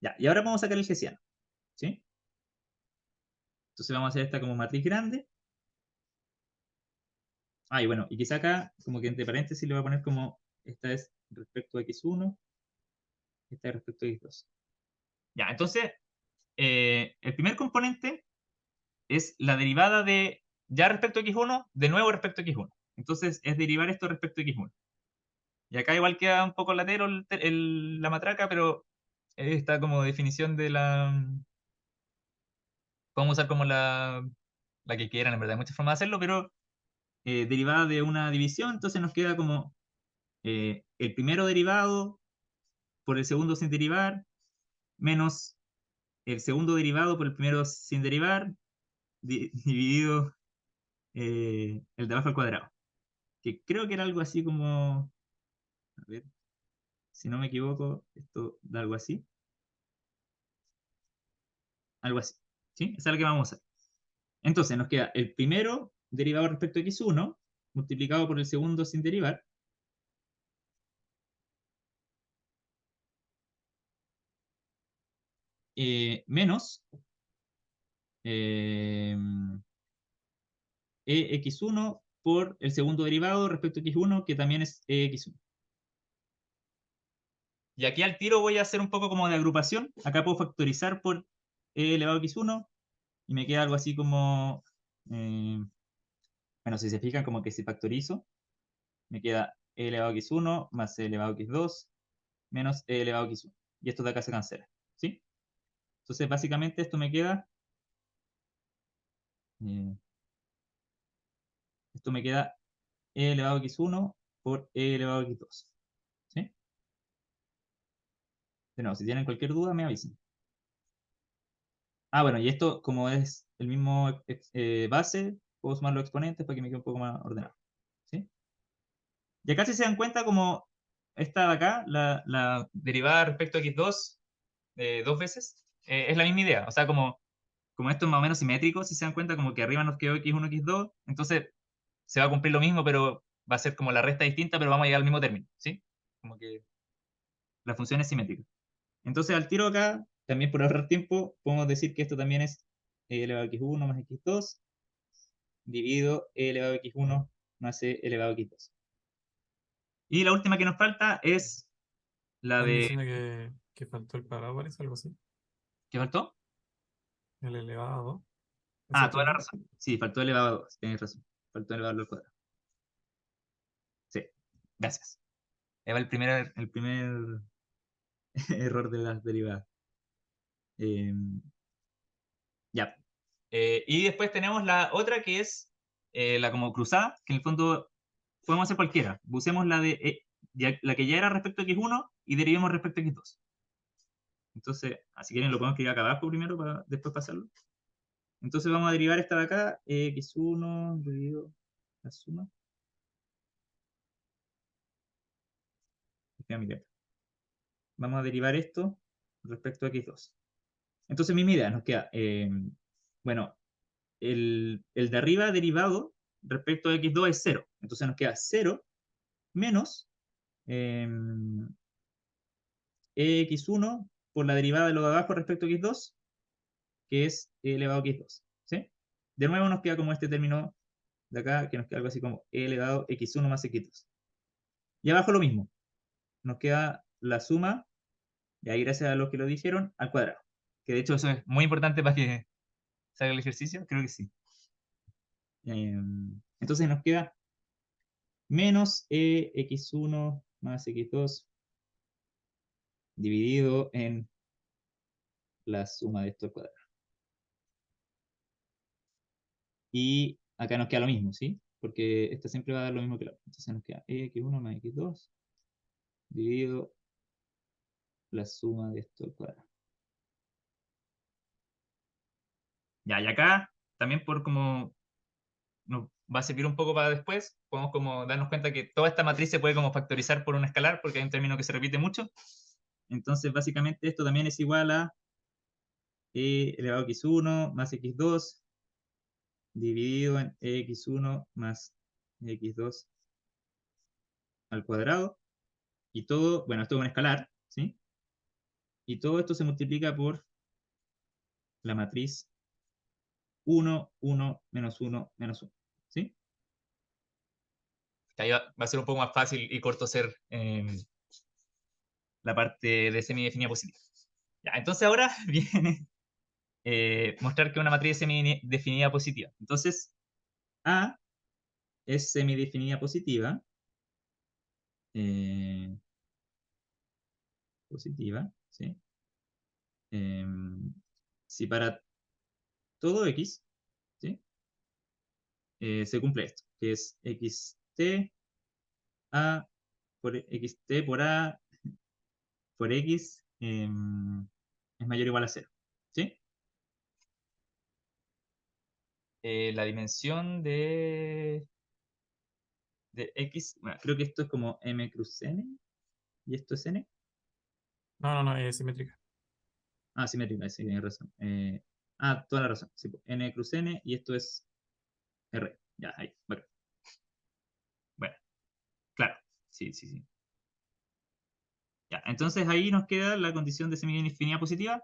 Ya, y ahora vamos a sacar el hessiano. ¿Sí? Entonces vamos a hacer esta como matriz grande. Ah, y bueno, y quizá acá, como que entre paréntesis le voy a poner como esta es respecto a x1, esta es respecto a x2. Ya, entonces, el primer componente es la derivada de ya respecto a x1, de nuevo respecto a x1. Entonces, es derivar esto respecto a x1. Y acá igual queda un poco latero la matraca, pero está como definición de la... Podemos usar como la que quieran, en verdad. Hay muchas formas de hacerlo, pero derivada de una división, entonces nos queda como el primero derivado por el segundo sin derivar, menos el segundo derivado por el primero sin derivar, dividido el de abajo al cuadrado. Que creo que era algo así como... A ver, si no me equivoco, esto da algo así. Algo así. ¿Sí? Esa es la que vamos a hacer. Entonces nos queda el primero derivado respecto a x1 multiplicado por el segundo sin derivar. Menos eh, ex1 por el segundo derivado respecto a x1, que también es ex1. Y aquí al tiro voy a hacer un poco como de agrupación. Acá puedo factorizar por e elevado a x1 y me queda algo así como... bueno, si se fijan, como que si factorizo, me queda e elevado a x1 más e elevado a x2 menos e elevado a x1. Y esto de acá se cancela. ¿Sí? Entonces, básicamente esto me queda... eh, esto me queda e elevado a x1 por e elevado a x2. ¿Sí? De nuevo, si tienen cualquier duda, me avisen. Ah, bueno, y esto, como es el mismo base, puedo sumar los exponentes para que me quede un poco más ordenado. ¿Sí? Y acá si se dan cuenta, como esta de acá, la derivada respecto a x2 dos veces, es la misma idea. O sea, como esto es más o menos simétrico, si se dan cuenta, como que arriba nos quedó x1, x2, entonces se va a cumplir lo mismo, pero va a ser como la resta distinta, pero vamos a llegar al mismo término. ¿Sí? Como que la función es simétrica. Entonces, al tiro acá, también por ahorrar tiempo, podemos decir que esto también es e elevado a x1 más x2 dividido e elevado a x1 más e elevado a x2. Y la última que nos falta es la Están de... diciendo que faltó el cuadrado, parece algo así. ¿Qué faltó? El elevado. ¿Ese Ah, es tu toda la error? razón. Sí, faltó elevado a 2, tienes razón. Faltó elevado al cuadrado. Sí, gracias. Era el primer error de las derivadas. Eh, ya. Y después tenemos la otra que es la como cruzada, que en el fondo podemos hacer cualquiera. Usemos la de la que ya era respecto a x1 y derivemos respecto a x2. Entonces, si quieren lo podemos escribir acá abajo primero para después pasarlo. Entonces vamos a derivar esta de acá, x1 dividido la suma. Vamos a derivar esto respecto a x2. Entonces, misma idea, nos queda, bueno, el de arriba derivado respecto a x2 es 0. Entonces nos queda 0 menos EX1 por la derivada de lo de abajo respecto a X2, que es E elevado a X2. ¿Sí? De nuevo nos queda como este término de acá, que nos queda algo así como E elevado a X1 más X2. Y abajo lo mismo. Nos queda la suma, y ahí gracias a los que lo dijeron, al cuadrado. Que de hecho eso es muy importante para que salga el ejercicio, creo que sí. Entonces nos queda menos EX1 más X2 dividido en la suma de estos cuadrados. Y acá nos queda lo mismo, ¿sí? Porque esta siempre va a dar lo mismo que la otra. Entonces nos queda X1 más X2 dividido la suma de estos cuadrados. Ya, y acá también por como nos va a servir un poco para después, podemos como darnos cuenta que toda esta matriz se puede como factorizar por un escalar, porque hay un término que se repite mucho. Entonces, básicamente esto también es igual a E elevado a X1 más X2 dividido en X1 más X2 al cuadrado. Y todo, bueno, esto es un escalar, ¿sí? Y todo esto se multiplica por la matriz 1, 1, menos 1, menos 1, ¿sí? Ahí va a ser un poco más fácil y corto hacer la parte de semidefinida positiva. Ya, entonces ahora viene mostrar que una matriz es semidefinida positiva. Entonces, A es semidefinida positiva. Positiva, ¿sí? Si para todo X, ¿sí? Se cumple esto, que es xt A por xt por A por X es mayor o igual a 0, ¿sí? La dimensión de X, bueno, creo que esto es como M cruz N, y esto es N. No, es simétrica. Ah, simétrica, sí, tienes razón. Toda la razón. Sí, pues, N cruz N y esto es R. Ya, ahí. Bueno, bueno, claro. Sí, sí, sí. Ya, entonces ahí nos queda la condición de semidefinida positiva.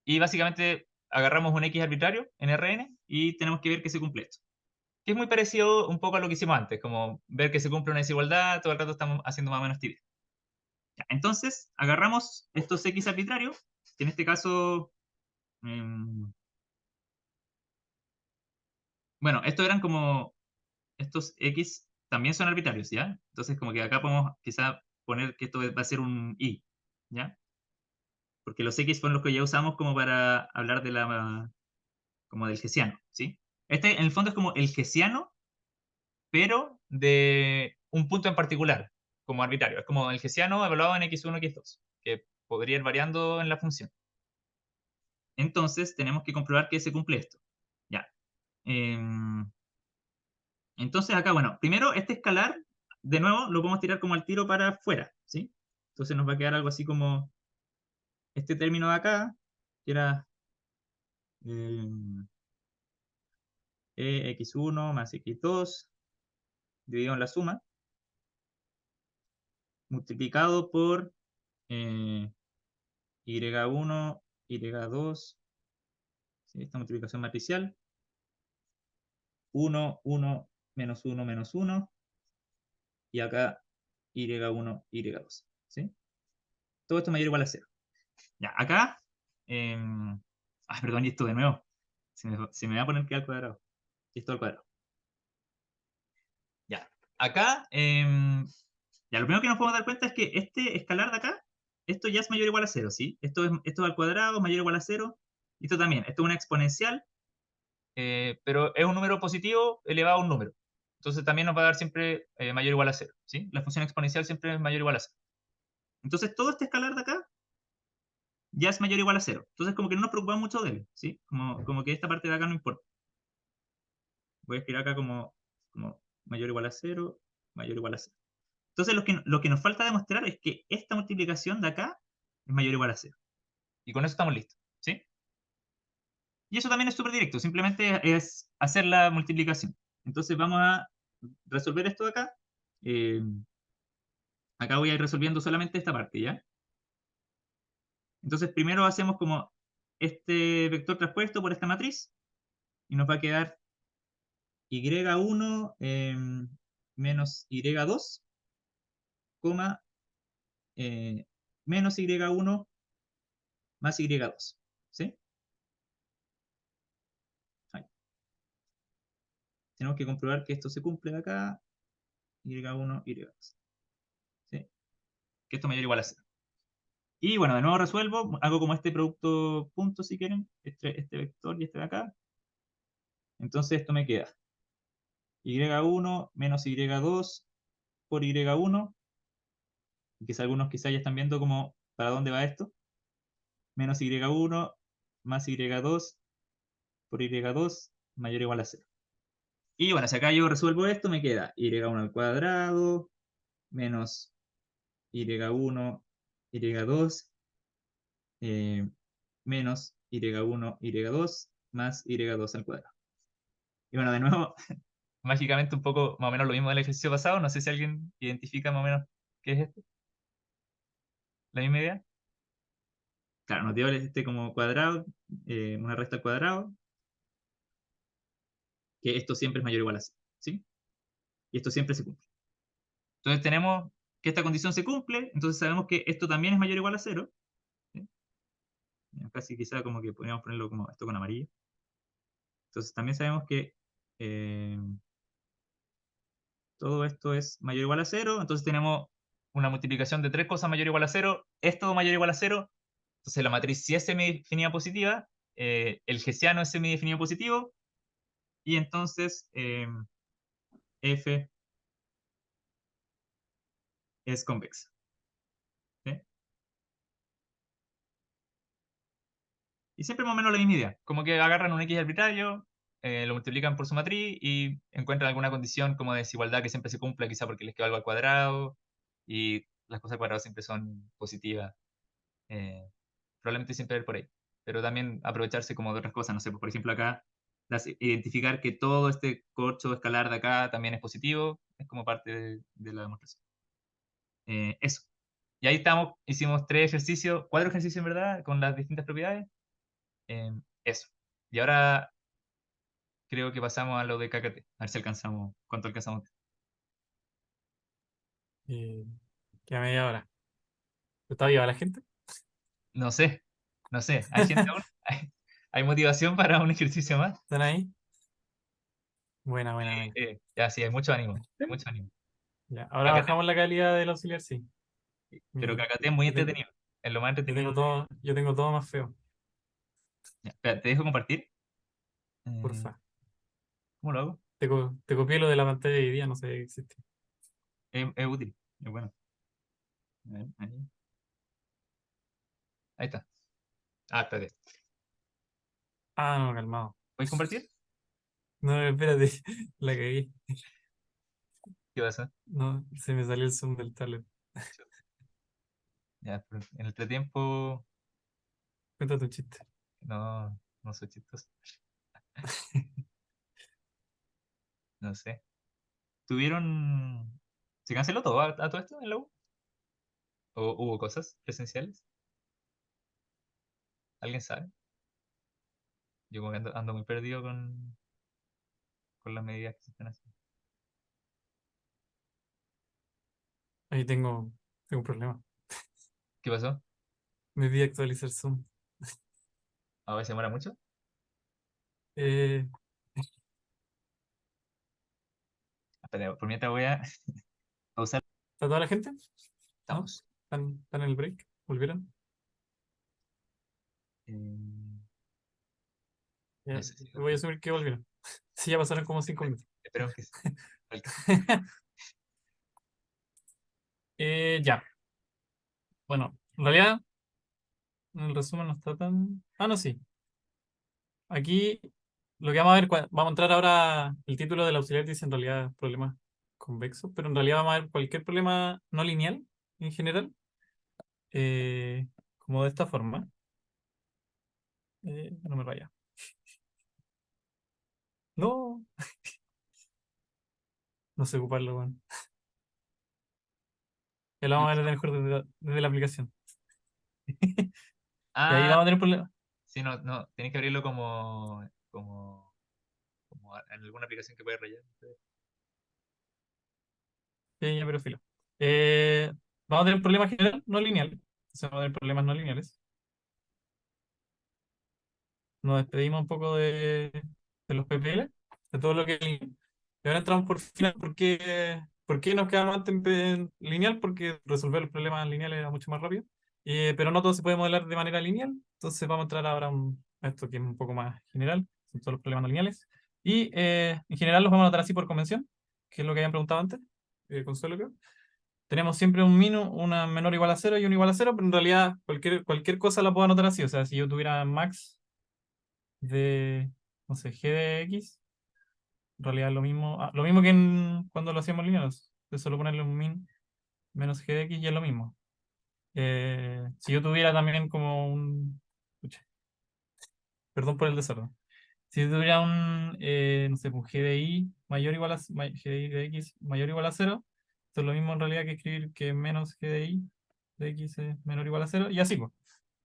Y básicamente agarramos un X arbitrario en Rn y tenemos que ver que se cumple esto. Que es muy parecido un poco a lo que hicimos antes, como ver que se cumple una desigualdad, todo el rato estamos haciendo más o menos tibia. Ya, entonces agarramos estos X arbitrarios, que en este caso bueno, estos eran como, estos X también son arbitrarios, ¿ya? Entonces como que acá podemos quizá poner que esto va a ser un Y, ¿ya? Porque los X fueron los que ya usamos como para hablar de como del hessiano, ¿sí? Este en el fondo es como el hessiano, pero de un punto en particular, como arbitrario. Es como el hessiano evaluado en X1, X2, que podría ir variando en la función. Entonces tenemos que comprobar que se cumple esto. Ya. Entonces acá, bueno, primero este escalar, de nuevo, lo podemos tirar como al tiro para afuera, ¿sí? Entonces nos va a quedar algo así como este término de acá, que era x1 más x2 dividido en la suma, multiplicado por y1, y2, ¿sí? Esta multiplicación matricial, 1, 1, menos 1, menos 1, y acá y1, y2, ¿sí? Todo esto mayor o igual a 0. Ya, acá, perdón, y esto de nuevo, se me va a poner que al cuadrado, y esto al cuadrado. Ya, acá, ya, lo primero que nos podemos dar cuenta es que este escalar de acá, esto ya es mayor o igual a 0, ¿sí? Esto al cuadrado, mayor o igual a 0, y esto también, esto es una exponencial, pero es un número positivo elevado a un número. Entonces también nos va a dar siempre mayor o igual a 0, ¿sí? La función exponencial siempre es mayor o igual a 0. Entonces todo este escalar de acá ya es mayor o igual a 0. Entonces como que no nos preocupamos mucho de él, ¿sí? Como que esta parte de acá no importa. Voy a escribir acá como mayor o igual a 0, mayor o igual a 0. Entonces lo que nos falta demostrar es que esta multiplicación de acá es mayor o igual a 0. Y con eso estamos listos, ¿sí? Y eso también es súper directo, simplemente es hacer la multiplicación. Entonces vamos a resolver esto de acá. eh, acá voy a ir resolviendo solamente esta parte, ¿ya? Entonces primero hacemos como este vector traspuesto por esta matriz y nos va a quedar y1 menos y2, coma, menos y1 más y2. ¿Sí? Ahí. Tenemos que comprobar que esto se cumple de acá, y1, y2. ¿Sí? Que esto es mayor o igual a 0. Y bueno, de nuevo resuelvo, hago como este producto punto si quieren, este vector y este de acá. Entonces esto me queda y1 menos y2 por y1, y quizá algunos quizá ya están viendo como para dónde va esto, menos y1 más y2 por y2 mayor o igual a 0. Y bueno, si acá yo resuelvo esto, me queda y1 al cuadrado menos y1 y2 menos y1 y2 más y2 al cuadrado. Y bueno, de nuevo, mágicamente un poco más o menos lo mismo del ejercicio pasado. No sé si alguien identifica más o menos qué es esto. ¿La misma idea? Claro, nos dio este como cuadrado, una resta al cuadrado, que esto siempre es mayor o igual a 0, ¿sí? Y esto siempre se cumple. Entonces tenemos que esta condición se cumple, entonces sabemos que esto también es mayor o igual a 0. ¿Sí? Casi quizá como que podríamos ponerlo como esto con amarillo. Entonces también sabemos que eh, todo esto es mayor o igual a 0, entonces tenemos una multiplicación de tres cosas mayor o igual a 0, esto mayor o igual a 0, entonces la matriz sí es semidefinida positiva, el hessiano es semidefinido positivo, y entonces F es convexa. ¿Sí? Y siempre más o menos la misma idea, como que agarran un X arbitrario, lo multiplican por su matriz y encuentran alguna condición como de desigualdad que siempre se cumpla, quizá porque les quedó algo al cuadrado, y las cosas al cuadrado siempre son positivas. eh, Probablemente siempre ver por ahí. Pero también aprovecharse como de otras cosas, no sé, pues, por ejemplo acá, identificar que todo este corcho escalar de acá también es positivo, es como parte de la demostración. Eso. Y ahí estamos, hicimos tres ejercicios, cuatro ejercicios en verdad, con las distintas propiedades. Eso. Y ahora creo que pasamos a lo de KKT. A ver si alcanzamos, cuánto alcanzamos. Eh, Queda media hora. ¿Está viva la gente? No sé, no sé. ¿Hay gente aún? ¿Hay motivación para un ejercicio más? ¿Están ahí? Buena, buena, buena. Ya, sí, hay mucho ánimo. Hay mucho ánimo. Ya. Ahora KKT, bajamos la calidad del auxiliar, sí. pero Mi- KKT es muy yo, tengo, entretenido. Es lo más yo entretenido tengo todo, yo tengo todo más feo, Ya, espera, ¿te dejo compartir? Eh, porfa. ¿Cómo lo hago? Te copié lo de la pantalla de hoy día, no sé si existe. Es útil. Es bueno. A ver, ahí está. Ah, espérate. Ah, no, calmado. ¿Puedes compartir? No, espérate, la cagué. ¿Qué pasa? No, se me salió el zoom del tablet. Ya, pero en el entretiempo, Cuenta tu chiste. no, no soy chistoso. No sé. ¿Tuvieron... ¿Se canceló todo a todo esto en la U? ¿O hubo cosas presenciales? ¿Alguien sabe? Yo como que ando muy perdido con las medidas que se están haciendo. Ahí tengo un problema. ¿Qué pasó? Me di a actualizar Zoom. ¿A ver si demora mucho? Eh, Espera, por mientras voy a pausar. ¿Está toda la gente? ¿No? Estamos. ¿Están en el break? ¿Volvieron? Eh, no Ya, sé si... voy a asumir que volvieron. Sí, ya pasaron como 5 minutos. Esperemos que sí. Alcance. Ya. Bueno, en realidad, en el resumen no está tan. Ah, no, sí. Aquí lo que vamos a ver, vamos a entrar ahora. El título del auxiliar dice en realidad problemas convexos, pero en realidad vamos a ver cualquier problema no lineal en general, eh, como de esta forma. No me vaya. No, no sé ocuparlo, weón. que lo vamos a ver mejor desde la aplicación. Y ahí Ah, vamos a tener problemas. sí, no, no, tienes que abrirlo como en alguna aplicación que puedes rayar. Sí, ya, pero filo. Eh, Vamos a tener problemas general no lineales. O sea, vamos a tener problemas no lineales. Nos despedimos un poco de los PPL, de todo lo que es lineal. Y ahora entramos por final. ¿Por qué nos quedamos antes en lineal? Porque resolver los problemas lineales era mucho más rápido. Pero no todo se puede modelar de manera lineal. Entonces vamos a entrar ahora a esto que es un poco más general, son todos los problemas no lineales. Y en general los vamos a notar así por convención, que es lo que habían preguntado antes, Consuelo creo. Tenemos siempre un una menor o igual a cero y un igual a cero, pero en realidad cualquier cosa la puedo anotar así. O sea, si yo tuviera max de, no sé, g de x, en realidad es lo mismo que cuando lo hacíamos lineales. Es solo ponerle un min menos g de x y es lo mismo. Si yo tuviera también como pucha, perdón por el desorden. Si yo tuviera no sé, pues g de y mayor o igual g de y de x mayor o igual a cero, esto es lo mismo en realidad que escribir que menos g de y de x es menor o igual a cero, y así pues.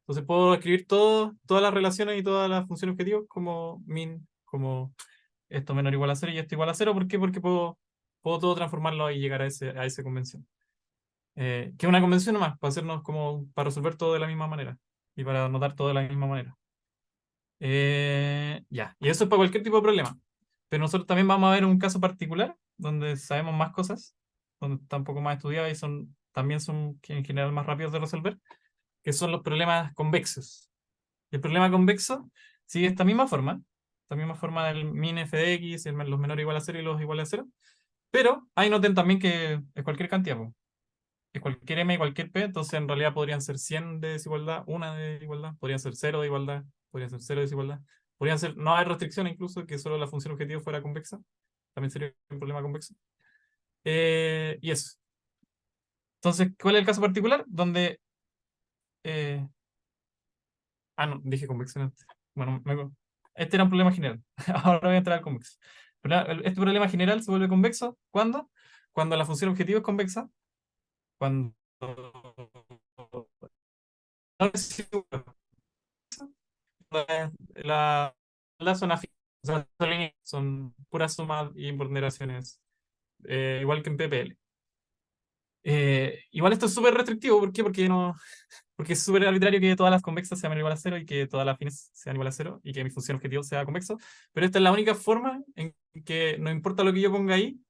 Entonces puedo escribir todas las relaciones y todas las funciones objetivos como min, como esto menor o igual a cero y esto igual a cero. ¿Por qué? Porque puedo todo transformarlo y llegar a esa convención. Que es una convención nomás, para hacernos como, para resolver todo de la misma manera y para anotar todo de la misma manera. Ya, y eso es para cualquier tipo de problema. Pero nosotros también vamos a ver un caso particular donde sabemos más cosas, donde está un poco más estudiado y también son en general más rápidos de resolver, que son los problemas convexos. El problema convexo sigue esta misma forma del min f de x, los menores igual a cero y los iguales a cero, pero ahí noten también que es cualquier cantidad, po. Es cualquier m y cualquier p, entonces en realidad podrían ser 100 de desigualdad, una de igualdad, podrían ser 0 de igualdad, podrían ser 0 de desigualdad, podrían ser, no hay restricción incluso que solo la función objetivo fuera convexa, también sería un problema convexo. Y eso. Entonces, ¿cuál es el caso particular? Donde eh, no, dije convección antes. Bueno, este era un problema general. Ahora voy a entrar al convexo. Este problema general se vuelve convexo. ¿Cuándo? Cuando la función objetivo es convexa. Cuando no es igual. La son afines. O sea, son puras sumas y ponderaciones. Igual que en PPL. Igual esto es súper restrictivo. ¿Por qué? Porque es súper arbitrario que todas las convexas sean igual a cero y que todas las afines sean igual a cero y que mi función objetivo sea convexo. Pero esta es la única forma en que no importa lo que yo ponga ahí,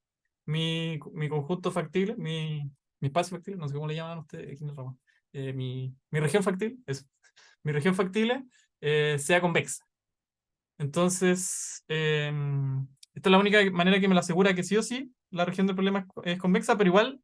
mi conjunto factible, mi espacio factible, no sé cómo le llaman ustedes aquí en el ramo, mi región factible, eso, mi región factible sea convexa. Entonces, esta es la única manera que me lo asegura que sí o sí la región del problema es convexa, pero igual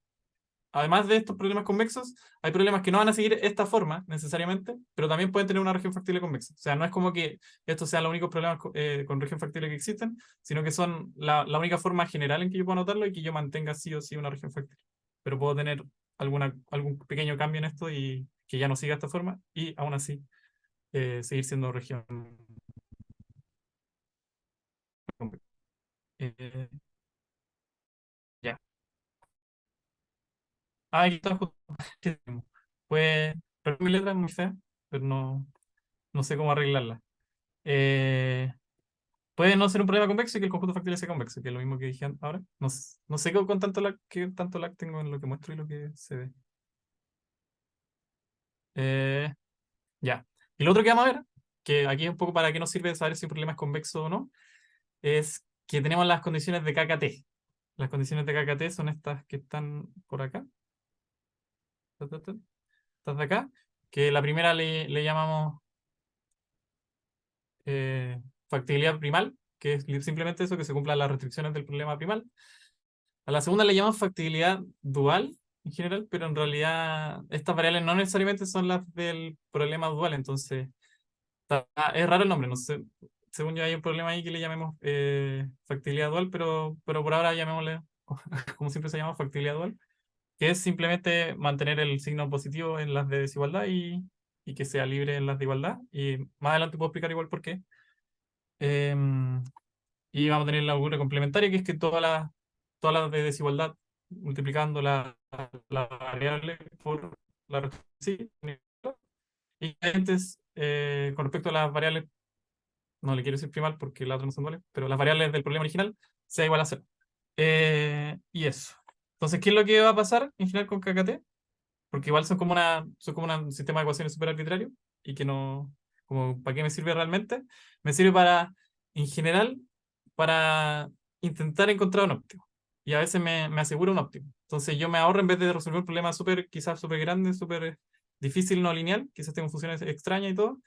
además de estos problemas convexos, hay problemas que no van a seguir esta forma necesariamente, pero también pueden tener una región factible convexa. O sea, no es como que estos sean los únicos problemas con región factible que existen, sino que son la única forma general en que yo puedo anotarlo y que yo mantenga sí o sí una región factible. Pero puedo tener algún pequeño cambio en esto y que ya no siga esta forma y aún así seguir siendo región convexa. Eh, ya. Aquí está justo. Pues, perdón, mi letra es muy fea, pero no sé cómo arreglarla. Eh, Puede no ser un problema convexo y que el conjunto factible sea convexo, que es lo mismo que dije ahora. No sé con qué tanto lag tengo en lo que muestro y lo que se ve. Eh, ya. Y lo otro que vamos a ver, que aquí es un poco para qué nos sirve saber si un problema es convexo o no, es que tenemos las condiciones de KKT. Las condiciones de KKT son estas que están por acá. Estas de acá. Que la primera le llamamos factibilidad primal, que es simplemente eso, que se cumplan las restricciones del problema primal. A la segunda le llamamos factibilidad dual en general, pero en realidad estas variables no necesariamente son las del problema dual, entonces es raro el nombre, no sé, según yo hay un problema ahí que le llamemos factibilidad dual, pero por ahora llamémosle, como siempre se llama, factibilidad dual, que es simplemente mantener el signo positivo en las de desigualdad y que sea libre en las de igualdad, y más adelante puedo explicar igual por qué. Em, y vamos a tener la ocurre complementaria, que es que todas las de desigualdad, multiplicando la variable por la sí, y antes, con respecto a las variables, no le quiero decir primal porque las otras no son iguales, pero las variables del problema original sea igual a cero. Y eso. Entonces, ¿qué es lo que va a pasar en general con KKT? Porque igual son como un sistema de ecuaciones súper arbitrario y que no, como, ¿para qué me sirve realmente? Me sirve para, en general, para intentar encontrar un óptimo. Y a veces me asegura un óptimo. Entonces yo me ahorro en vez de resolver un problema súper, quizás súper grande, súper difícil, no lineal, quizás tengo funciones extrañas y todo.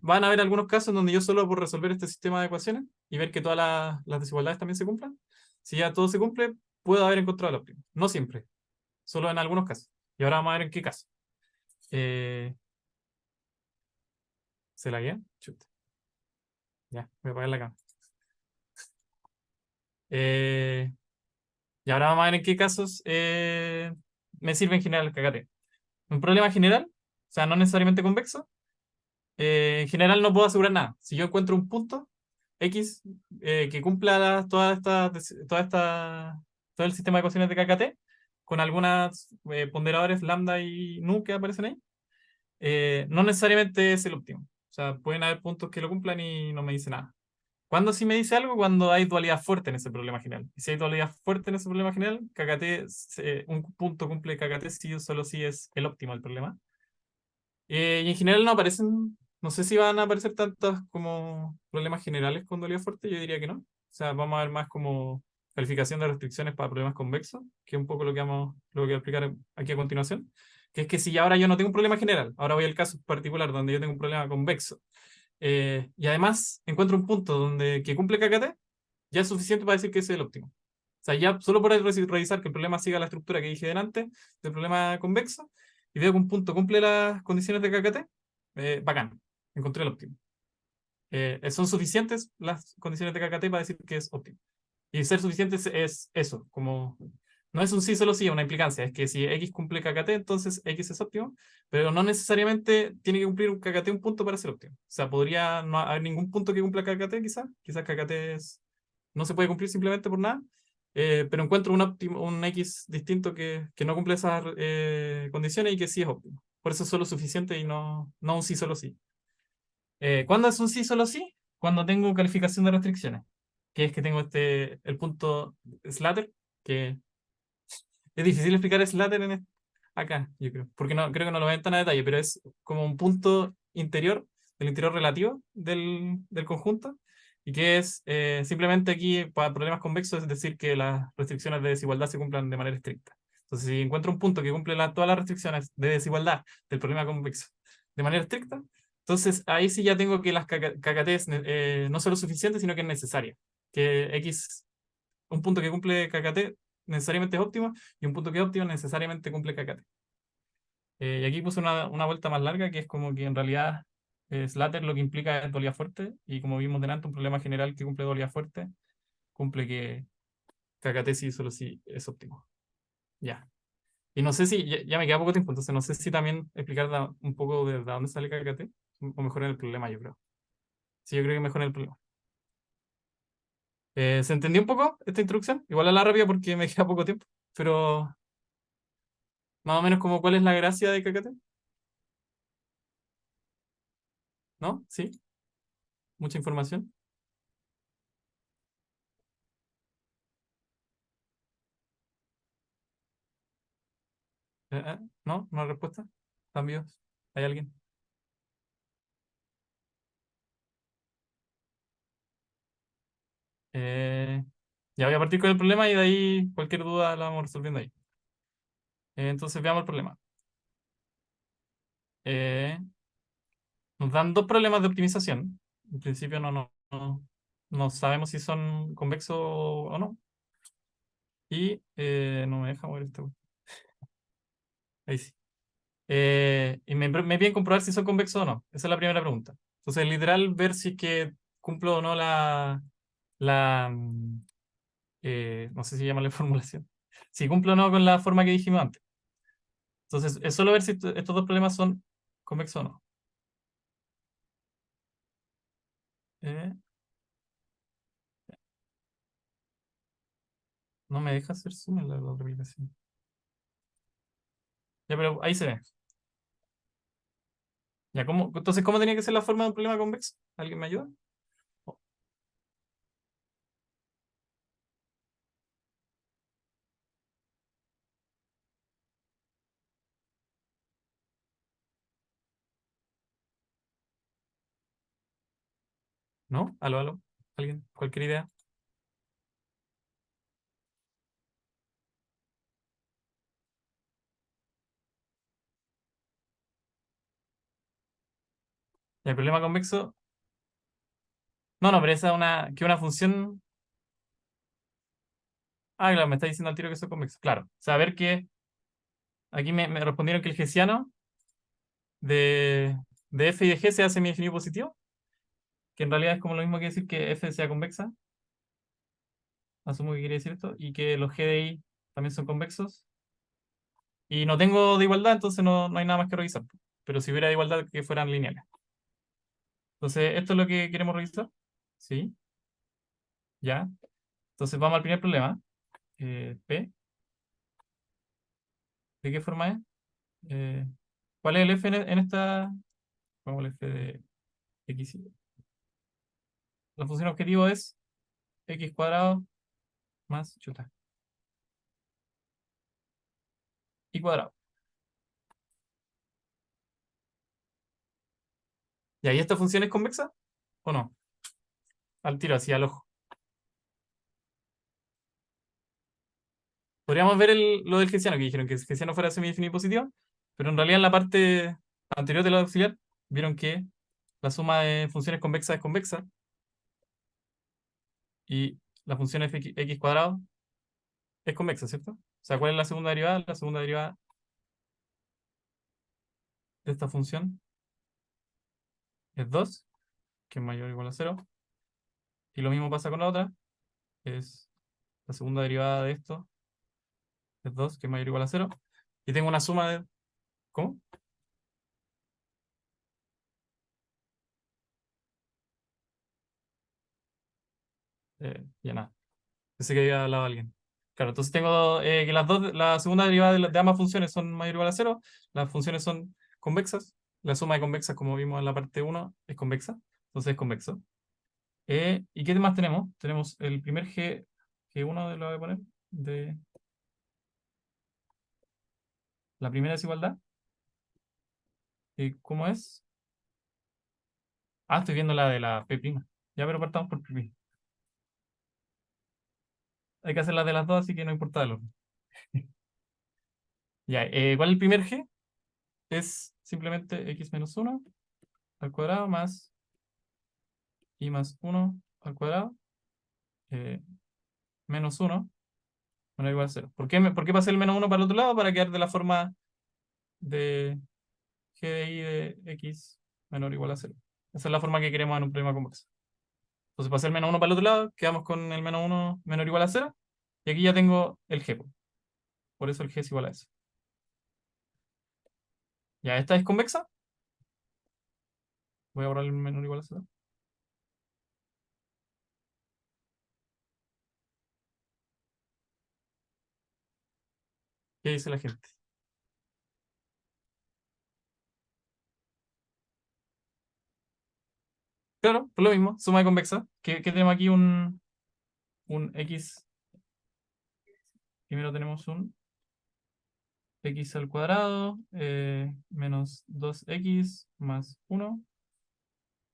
Van a haber algunos casos en donde yo solo por resolver este sistema de ecuaciones y ver que todas las desigualdades también se cumplan, si ya todo se cumple, puedo haber encontrado el óptimo. No siempre, solo en algunos casos. Y ahora vamos a ver en qué caso. Eh, ¿Se la guía? Chuta. Ya, voy a apagar la cámara. Eh, y ahora vamos a ver en qué casos me sirve en general el cagate. Un problema general, o sea, no necesariamente convexo, en general no puedo asegurar nada. Si yo encuentro un punto X que cumpla todo el sistema de ecuaciones de KKT, con algunas ponderadores lambda y nu que aparecen ahí, no necesariamente es el óptimo. O sea, pueden haber puntos que lo cumplan y no me dice nada. ¿Cuándo sí me dice algo? Cuando hay dualidad fuerte en ese problema general. Y si hay dualidad fuerte en ese problema general, KKT, un punto cumple KKT si o solo si es el óptimo del problema. Y en general no aparecen, no sé si van a aparecer tantos como problemas generales con dualidad fuerte, yo diría que no. O sea, vamos a ver más como calificación de restricciones para problemas convexos, que es un poco lo que voy a explicar aquí a continuación. Que es que si ahora yo no tengo un problema general, ahora voy al caso particular donde yo tengo un problema convexo, y además encuentro un punto donde que cumple KKT, ya es suficiente para decir que ese es el óptimo. O sea, ya solo por revisar que el problema siga la estructura que dije delante del problema convexo y veo que un punto cumple las condiciones de KKT, bacán, encontré el óptimo. Son suficientes las condiciones de KKT para decir que es óptimo. Y ser suficientes es eso, como no es un sí solo sí, una implicancia, es que si X cumple KKT, entonces X es óptimo, pero no necesariamente tiene que cumplir un KKT un punto para ser óptimo. O sea, podría no haber ningún punto que cumpla KKT, quizás KKT no se puede cumplir simplemente por nada, pero encuentro un óptimo, un X distinto que no cumple esas condiciones y que sí es óptimo. Por eso es solo suficiente y no un sí solo sí. ¿Cuándo es un sí solo sí? Cuando tengo calificación de restricciones, que es que tengo el punto Slater, que es difícil explicar Slater acá, yo creo, porque no, creo que no lo ven tan a detalle, pero es como un punto interior, del interior relativo del conjunto, y que es simplemente aquí para problemas convexos, es decir, que las restricciones de desigualdad se cumplan de manera estricta. Entonces, si encuentro un punto que cumple todas las restricciones de desigualdad del problema convexo de manera estricta, entonces ahí sí ya tengo que las KKT es no solo suficiente, sino que es necesaria. Que X, un punto que cumple KKT necesariamente es óptimo y un punto que es óptimo necesariamente cumple KKT. Y aquí puse una vuelta más larga que es como que en realidad Slater lo que implica es dualidad fuerte y como vimos delante, un problema general que cumple dualidad fuerte cumple que KKT sí solo sí es óptimo. Ya. Y no sé si, ya me queda poco tiempo, entonces no sé si también explicar un poco de dónde sale KKT o mejor en el problema, yo creo. Sí, yo creo que mejor en el problema. ¿Se entendió un poco esta introducción? Igual a la rápida porque me queda poco tiempo, pero más o menos como cuál es la gracia de KKT, ¿no? Sí, mucha información. ¿No? ¿No hay respuesta? ¿Cambios? ¿Hay alguien? Eh, ya voy a partir con el problema y de ahí cualquier duda la vamos resolviendo ahí. Entonces veamos el problema. Eh, Nos dan dos problemas de optimización. En principio no sabemos si son convexos o no. Y no me deja mover esto. Ahí sí. Y me piden comprobar si son convexos o no. Esa es la primera pregunta. Entonces, literal, ver si es que cumplo o no no sé si llama la formulación. Si cumplo o no con la forma que dijimos antes. Entonces, es solo ver si estos dos problemas son convexos o no. Eh, no me deja hacer zoom en la otra aplicación. Ya, pero ahí se ve. Ya, entonces, ¿cómo tenía que ser la forma de un problema convexo? ¿Alguien me ayuda? Oh, ¿no? Aló, aló. ¿Alguien? ¿Cualquier idea? El problema convexo. No, no, pero esa es una función. Ah, claro, me está diciendo al tiro que eso es convexo. Claro. Saber que aquí me respondieron que el hessiano de, de f y de g sea semidefinido positivo, que en realidad es como lo mismo que decir que f sea convexa. Asumo que quiere decir esto. Y que los g de i también son convexos. Y no tengo de igualdad, entonces no hay nada más que revisar. Pero si hubiera de igualdad, que fueran lineales. Entonces, esto es lo que queremos revisar. Sí, ya. Entonces, vamos al primer problema. P, ¿de qué forma es? Eh, ¿Cuál es el f en esta? Vamos al f de x. La función objetivo es x cuadrado más chuta, y cuadrado. ¿Y ahí esta función es convexa o no? Al tiro, así al ojo. Podríamos ver lo del hessiano, que dijeron que el hessiano fuera semidefinido positivo, pero en realidad en la parte anterior de la auxiliar vieron que la suma de funciones convexas es convexa y la función x cuadrado es convexa, ¿cierto? O sea, ¿cuál es la segunda derivada? La segunda derivada de esta función es 2, que es mayor o igual a 0. Y lo mismo pasa con la otra, es la segunda derivada de esto es 2, que es mayor o igual a 0. Y tengo una suma de... ¿Cómo? Ya nada. Pensé que había hablado alguien. Claro, entonces tengo que la segunda derivada de ambas funciones son mayor o igual a 0. Las funciones son convexas. La suma de convexas, como vimos en la parte uno es convexa. Entonces es convexo. ¿Y qué más tenemos? Tenemos el primer G1 lo voy a poner, de la primera desigualdad. ¿Cómo es? Ah, estoy viendo la de la P'. Ya, pero partamos por P'. Hay que hacer la de las dos, así que no importa el orden. Ya, ¿cuál es el primer G? Es simplemente x menos uno al cuadrado más y más uno al cuadrado, eh, menos uno menor o igual a 0. ¿Por qué pasé el menos uno para el otro lado? Para quedar de la forma de g de i de x menor o igual a 0. Esa es la forma que queremos en un problema convexo. Entonces pasé el menos uno para el otro lado, quedamos con el menos uno menor o igual a 0. Y aquí ya tengo el g. Por eso el g es igual a eso. Ya, esta es convexa. Voy a borrar el menor o igual a 0. ¿Qué dice la gente? Claro, por lo mismo, suma de convexa. ¿Qué tenemos aquí? Un x. Primero tenemos un x al cuadrado menos 2x más 1,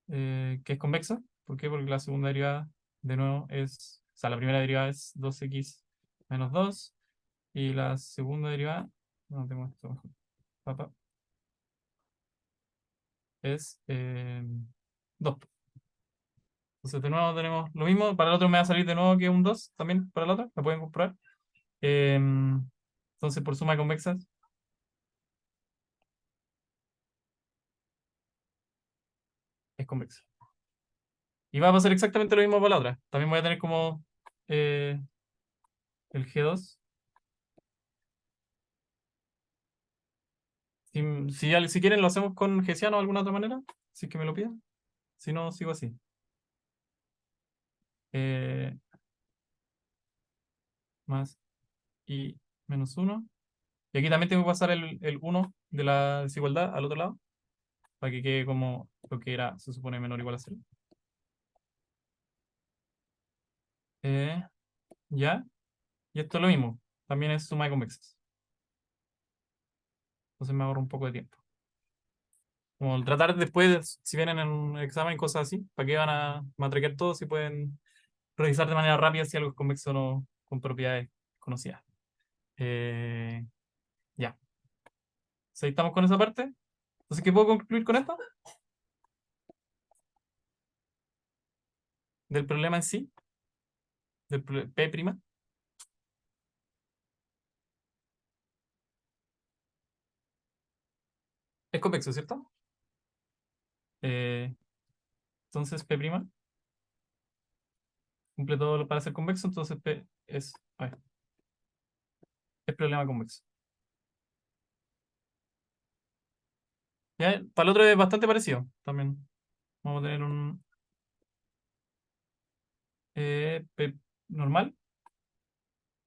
que es convexa. ¿Por qué? Porque la segunda derivada, de nuevo, o sea, la primera derivada es 2x menos 2 y la segunda derivada, no tengo esto mejor, papá, es 2. Entonces, de nuevo tenemos lo mismo. Para el otro me va a salir de nuevo que un 2 también para el otro, la pueden comprobar. Entonces, por suma de convexas, es convexa. Y va a pasar exactamente lo mismo para la otra. También voy a tener como eh, el G2. Si quieren, lo hacemos con Gesiano de alguna otra manera, si es que me lo piden. Si no, sigo así. Eh, más y menos uno Y aquí también tengo que pasar el 1 de la desigualdad al otro lado, para que quede como lo que era, se supone, menor o igual a 0. Ya, y esto es lo mismo, también es suma de convexas. Entonces me ahorro un poco de tiempo. Como tratar después, si vienen en un examen, cosas así, para que van a matraquear todo, si pueden revisar de manera rápida si algo es convexo o no, con propiedades conocidas. Eh, ya, ¿sí estamos con esa parte? Entonces, ¿qué puedo concluir con esto? Del problema en sí, del P', es convexo, ¿cierto? Eh, entonces, P' cumple todo para ser convexo, entonces P es, a ver, es problema convexo. Ya, para el otro es bastante parecido también. Vamos a tener un P normal,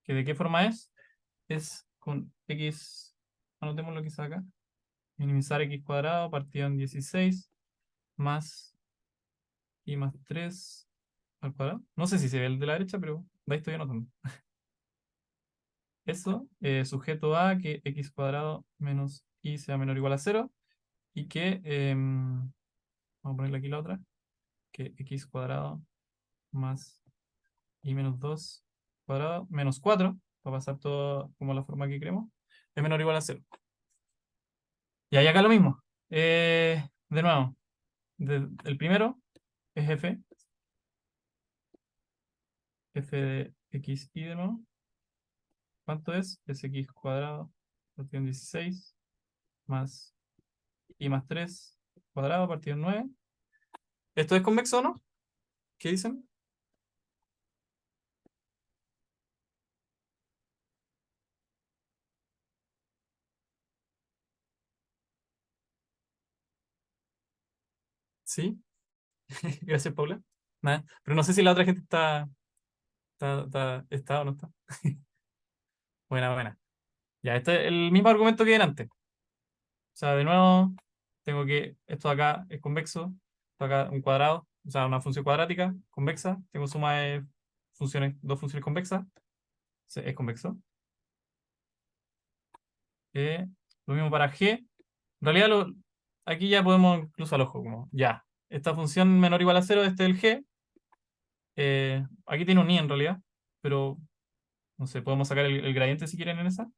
que de qué forma es con x, anotemos lo que está acá, minimizar x cuadrado partido en 16 más y más 3 al cuadrado. No sé si se ve el de la derecha, pero de ahí estoy anotando. Eso, sujeto a que x cuadrado menos y sea menor o igual a 0 y que, vamos a ponerle aquí la otra, que x cuadrado más y menos 2 cuadrado menos 4 para pasar todo como la forma que queremos, es menor o igual a 0. Y ahí acá lo mismo. De nuevo, el primero es f de x y de nuevo. ¿Cuánto es? Es x cuadrado partido en 16 más y más 3 cuadrado partido en 9. ¿Esto es convexo o no? ¿Qué dicen? Sí, gracias, Paula. Nada, pero no sé si la otra gente está o no está. Buena, buena. Ya, este es el mismo argumento que en antes. O sea, de nuevo, tengo que esto de acá es convexo, esto de acá un cuadrado, o sea, una función cuadrática convexa. Tengo suma de funciones, dos funciones convexas, es convexo. Eh, lo mismo para g. En realidad, aquí ya podemos incluso al ojo, como ya. Esta función menor o igual a cero, este es el g. Aquí tiene un i en realidad, pero no sé, podemos sacar el gradiente si quieren en esa.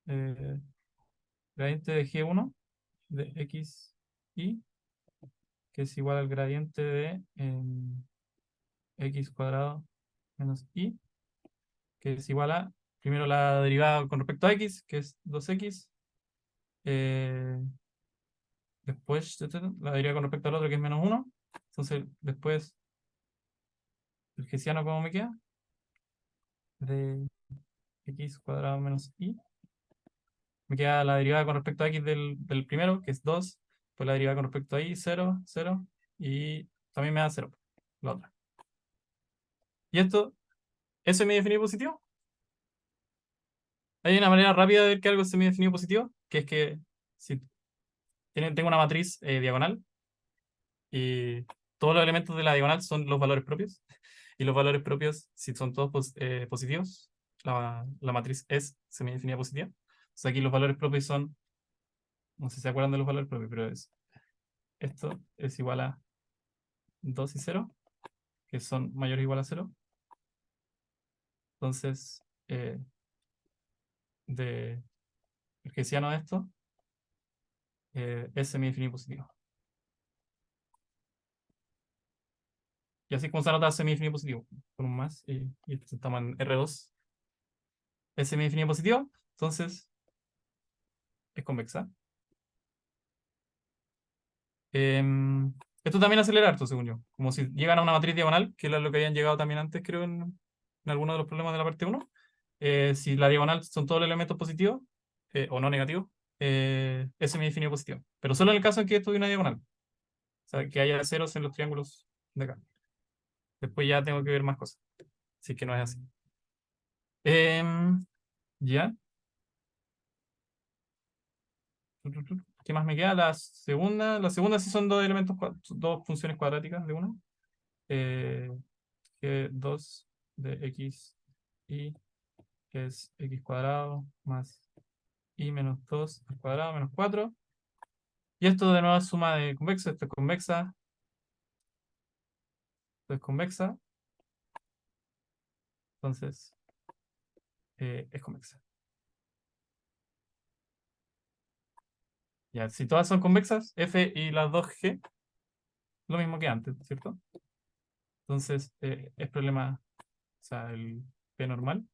Eh, gradiente de g1 de x y, que es igual al gradiente de x cuadrado menos y, que es igual a, primero la derivada con respecto a x, que es 2x, eh, después la derivada con respecto al otro, que es menos 1. Entonces, después, el hessiano, ¿cómo me queda? De x cuadrado menos y. Me queda la derivada con respecto a x del primero, que es 2. Pues la derivada con respecto a y, 0, 0. Y también me da 0, la otra. Y esto, ¿eso es semidefinido positivo? Hay una manera rápida de ver que algo es semidefinido positivo, que es que si tengo una matriz diagonal y todos los elementos de la diagonal son los valores propios, y los valores propios, si son todos positivos, la matriz es semidefinida positiva. O sea, aquí los valores propios son, no sé si se acuerdan de los valores propios, pero esto es igual a 2 y 0, que son mayores o igual a 0. Entonces, de el hessiano de esto es semidefinido positivo. Y así es como se anota semidefinido positivo, con un más, y estamos en R2. Es semidefinido positivo, entonces es convexa. Em, esto también acelera harto, según yo. Como si llegan a una matriz diagonal, que es lo que habían llegado también antes, creo, en alguno de los problemas de la parte 1. Si la diagonal son todos los elementos positivos, o no negativos, es semidefinido positivo. Pero solo en el caso en que esto de una diagonal. O sea, que haya ceros en los triángulos de acá. Después ya tengo que ver más cosas. Así que no es así. Em, ¿Ya? ¿Qué más me queda? La segunda. La segunda sí son dos elementos, dos funciones cuadráticas de uno. Eh, G2 de x y que es x cuadrado más y menos 2 al cuadrado menos 4. Y esto de nuevo es suma de convexa. Esto es convexa. Esto es convexa. Entonces, es convexa. Ya, si todas son convexas, F y las dos G, lo mismo que antes, ¿cierto? Entonces, es problema, o sea, el P normal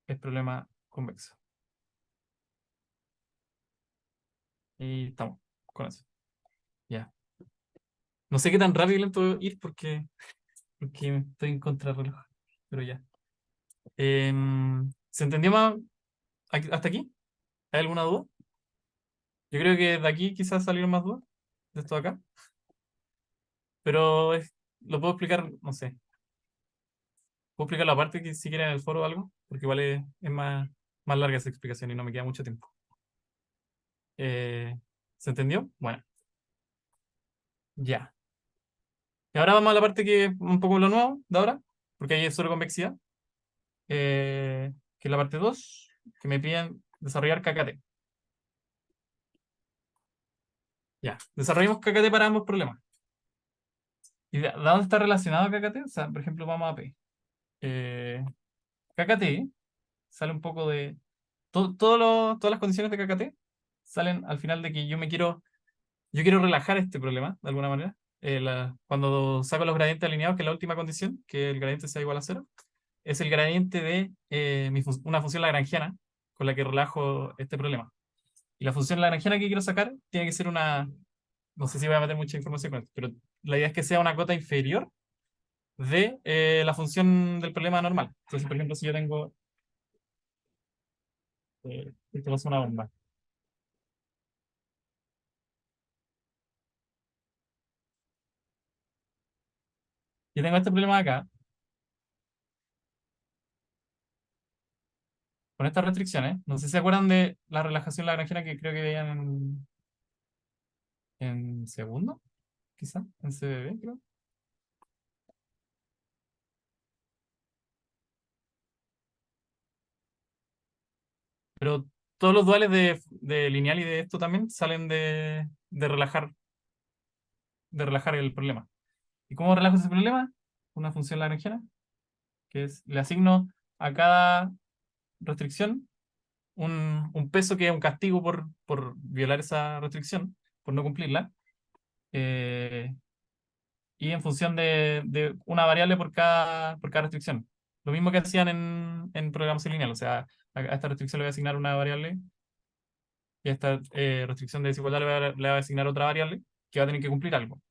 es problema convexo. Y estamos con eso. Ya. No sé qué tan rápido y lento ir porque estoy en contrarreloj. Pero ya. ¿Se entendió más hasta aquí? ¿Hay alguna duda? Yo creo que de aquí quizás salieron más dudas de esto de acá. Pero lo puedo explicar, no sé. Puedo explicar la parte que si quieren en el foro o algo, porque igual es más larga esa explicación y no me queda mucho tiempo. Eh, ¿Se entendió? Bueno, ya. Y ahora vamos a la parte que es un poco lo nuevo de ahora, porque ahí es solo convexidad, que es la parte 2 que me piden desarrollar KKT. Ya, desarrollemos KKT para ambos problemas. ¿Y de dónde está relacionado KKT? O sea, por ejemplo, vamos a P. KKT sale un poco de... todas las condiciones de KKT salen al final de que yo quiero relajar este problema, de alguna manera. Cuando saco los gradientes alineados, que es la última condición, que el gradiente sea igual a cero, es el gradiente de una función lagrangiana con la que relajo este problema. Y la función lagrangiana que quiero sacar tiene que ser una, no sé si voy a meter mucha información con esto, pero la idea es que sea una cota inferior de la función del problema normal. Entonces, por ejemplo, si yo tengo, esto es una bomba, yo tengo este problema acá, con estas restricciones. No sé si se acuerdan de la relajación lagrangiana que creo que veían en segundo, quizá, en CBB, creo. Pero todos los duales de lineal y de esto también salen de relajar el problema. ¿Y cómo relajo ese problema? Una función lagrangiana, que es, le asigno a cada restricción un peso que es un castigo por violar esa restricción, por no cumplirla, eh, y en función de una variable por cada restricción. Lo mismo que hacían en programación lineal, o sea, a esta restricción le voy a asignar una variable y a esta restricción de desigualdad le voy a asignar otra variable que va a tener que cumplir algo.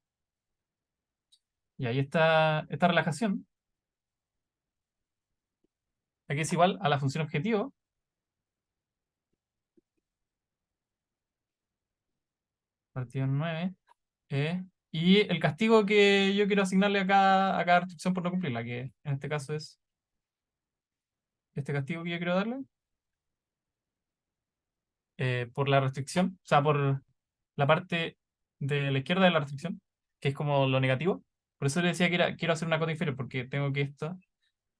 Y ahí está esta relajación, aquí es igual a la función objetivo, partido 9, y el castigo que yo quiero asignarle a cada restricción por no cumplirla, que en este caso es este castigo que yo quiero darle, por la restricción, o sea, por la parte de la izquierda de la restricción, que es como lo negativo. Por eso le decía que quiero hacer una cota inferior, porque tengo que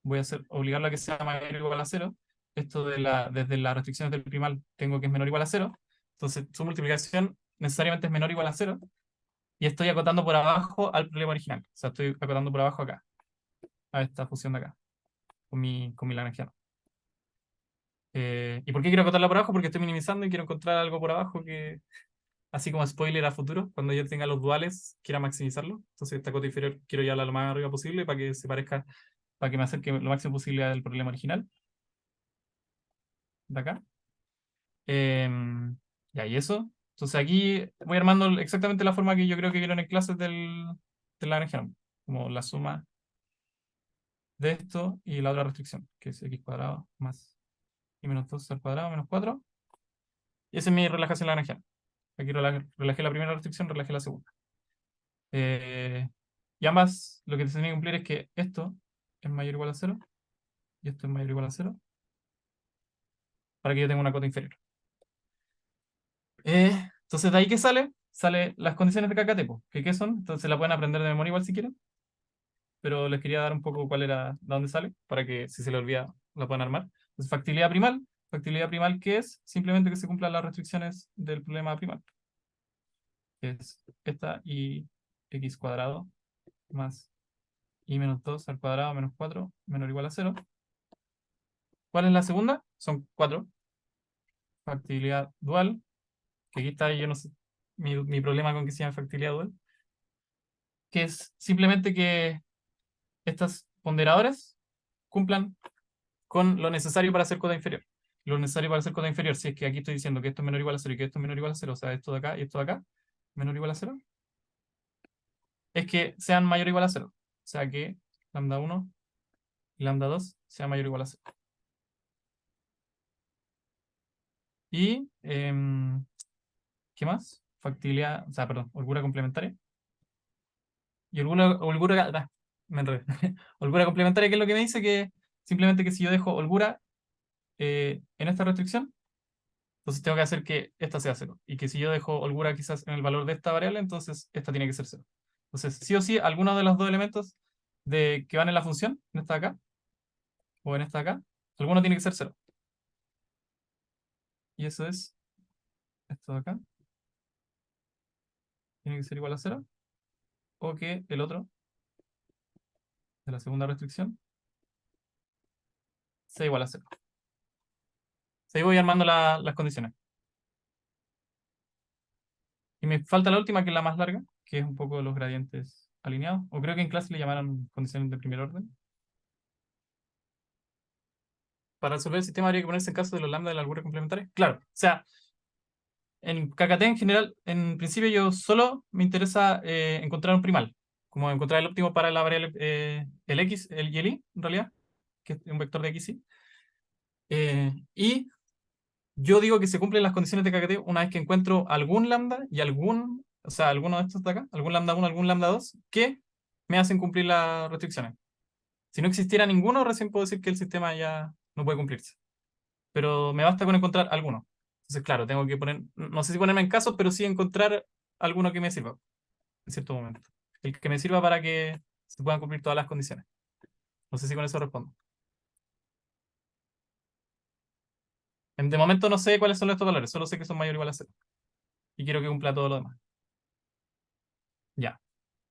voy a obligarlo a que sea mayor o igual a cero. Esto desde las restricciones del primal tengo que es menor o igual a cero. Entonces su multiplicación necesariamente es menor o igual a cero. Y estoy acotando por abajo al problema original. O sea, estoy acotando por abajo acá, a esta función de acá, con mi lagrangiano. ¿Y por qué quiero acotarla por abajo? Porque estoy minimizando y quiero encontrar algo por abajo que, así como spoiler a futuro, cuando yo tenga los duales, quiera maximizarlo. Entonces esta cota inferior quiero llevarla lo más arriba posible para que se parezca, para que me acerque lo máximo posible al problema original de acá. Ya, y eso. Entonces aquí voy armando exactamente la forma que yo creo que vieron en clases de la región, como la suma de esto y la otra restricción, que es x cuadrado más y menos 2 al cuadrado menos 4. Y esa es mi relajación lagrangiana. Aquí relajé la primera restricción, relajé la segunda. Y ambas, lo que se tiene que cumplir es que esto es mayor o igual a cero y esto es mayor o igual a 0, para que yo tenga una cota inferior. Entonces, ¿de ahí qué sale? Sale las condiciones de KKT, po, que qué son, entonces la pueden aprender de memoria igual si quieren, pero les quería dar un poco cuál era, de dónde sale, para que si se les olvida la puedan armar. Entonces, factibilidad primal, ¿qué es? Simplemente que se cumplan las restricciones del problema primal, que es esta y x cuadrado más y menos 2 al cuadrado menos 4 menor o igual a 0. ¿Cuál es la segunda? Son 4. Factibilidad dual, que aquí está, yo no sé, mi problema con que se llame factibilidad dual, que es simplemente que estas ponderadoras cumplan con lo necesario para hacer cota inferior. Lo necesario para hacer cota inferior, si es que aquí estoy diciendo que esto es menor o igual a 0 y que esto es menor o igual a 0, o sea, esto de acá y esto de acá, menor o igual a 0, es que sean mayor o igual a 0. O sea, que lambda 1 y lambda 2 sea mayor o igual a 0. Y, ¿qué más? Factibilidad, o sea, perdón, holgura complementaria. Y me enredé. Holgura complementaria, que es lo que me dice que simplemente que si yo dejo holgura en esta restricción, entonces tengo que hacer que esta sea cero. Y que si yo dejo holgura quizás en el valor de esta variable, entonces esta tiene que ser cero. Entonces, sí o sí, alguno de los dos elementos que van en la función, en esta de acá, o en esta de acá, alguno tiene que ser cero. Y eso es esto de acá, tiene que ser igual a cero, o que el otro, de la segunda restricción, sea igual a cero. Ahí voy armando las condiciones. Y me falta la última, que es la más larga, que es un poco los gradientes alineados. O creo que en clase le llamaron condiciones de primer orden. Para resolver el sistema habría que ponerse en caso de los lambda de la albura complementaria. Claro, o sea, en KKT en general, en principio yo solo me interesa encontrar un primal, como encontrar el óptimo para la variable el x y el y, en realidad, que es un vector de x y. Y yo digo que se cumplen las condiciones de KKT una vez que encuentro algún lambda y o sea, alguno de estos de acá, algún lambda 1, algún lambda 2, que me hacen cumplir las restricciones. Si no existiera ninguno, recién puedo decir que el sistema ya no puede cumplirse. Pero me basta con encontrar alguno. Entonces, claro, tengo que poner, no sé si ponerme en caso, pero sí encontrar alguno que me sirva en cierto momento. El que me sirva para que se puedan cumplir todas las condiciones. No sé si con eso respondo. De momento no sé cuáles son estos valores, solo sé que son mayor o igual a cero. Y quiero que cumpla todo lo demás. Ya.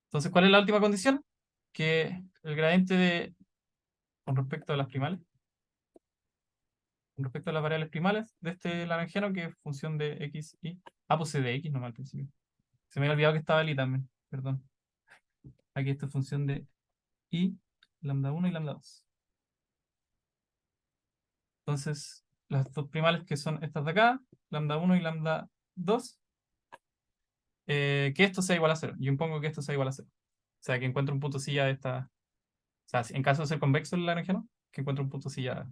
Entonces, ¿cuál es la última condición? Que el gradiente con respecto a las primales, con respecto a las variables primales de este lagrangiano, que es función de x y... Ah, pues de x nomás al principio. Se me había olvidado que estaba el y también, perdón. Aquí esta es función de y, lambda 1 y lambda 2. Entonces, las dos primales que son estas de acá, lambda 1 y lambda 2, que esto sea igual a 0. Yo impongo que esto sea igual a 0. O sea, que encuentre un punto silla de esta... O sea, en caso de ser convexo el lagrangiano, que encuentre un punto silla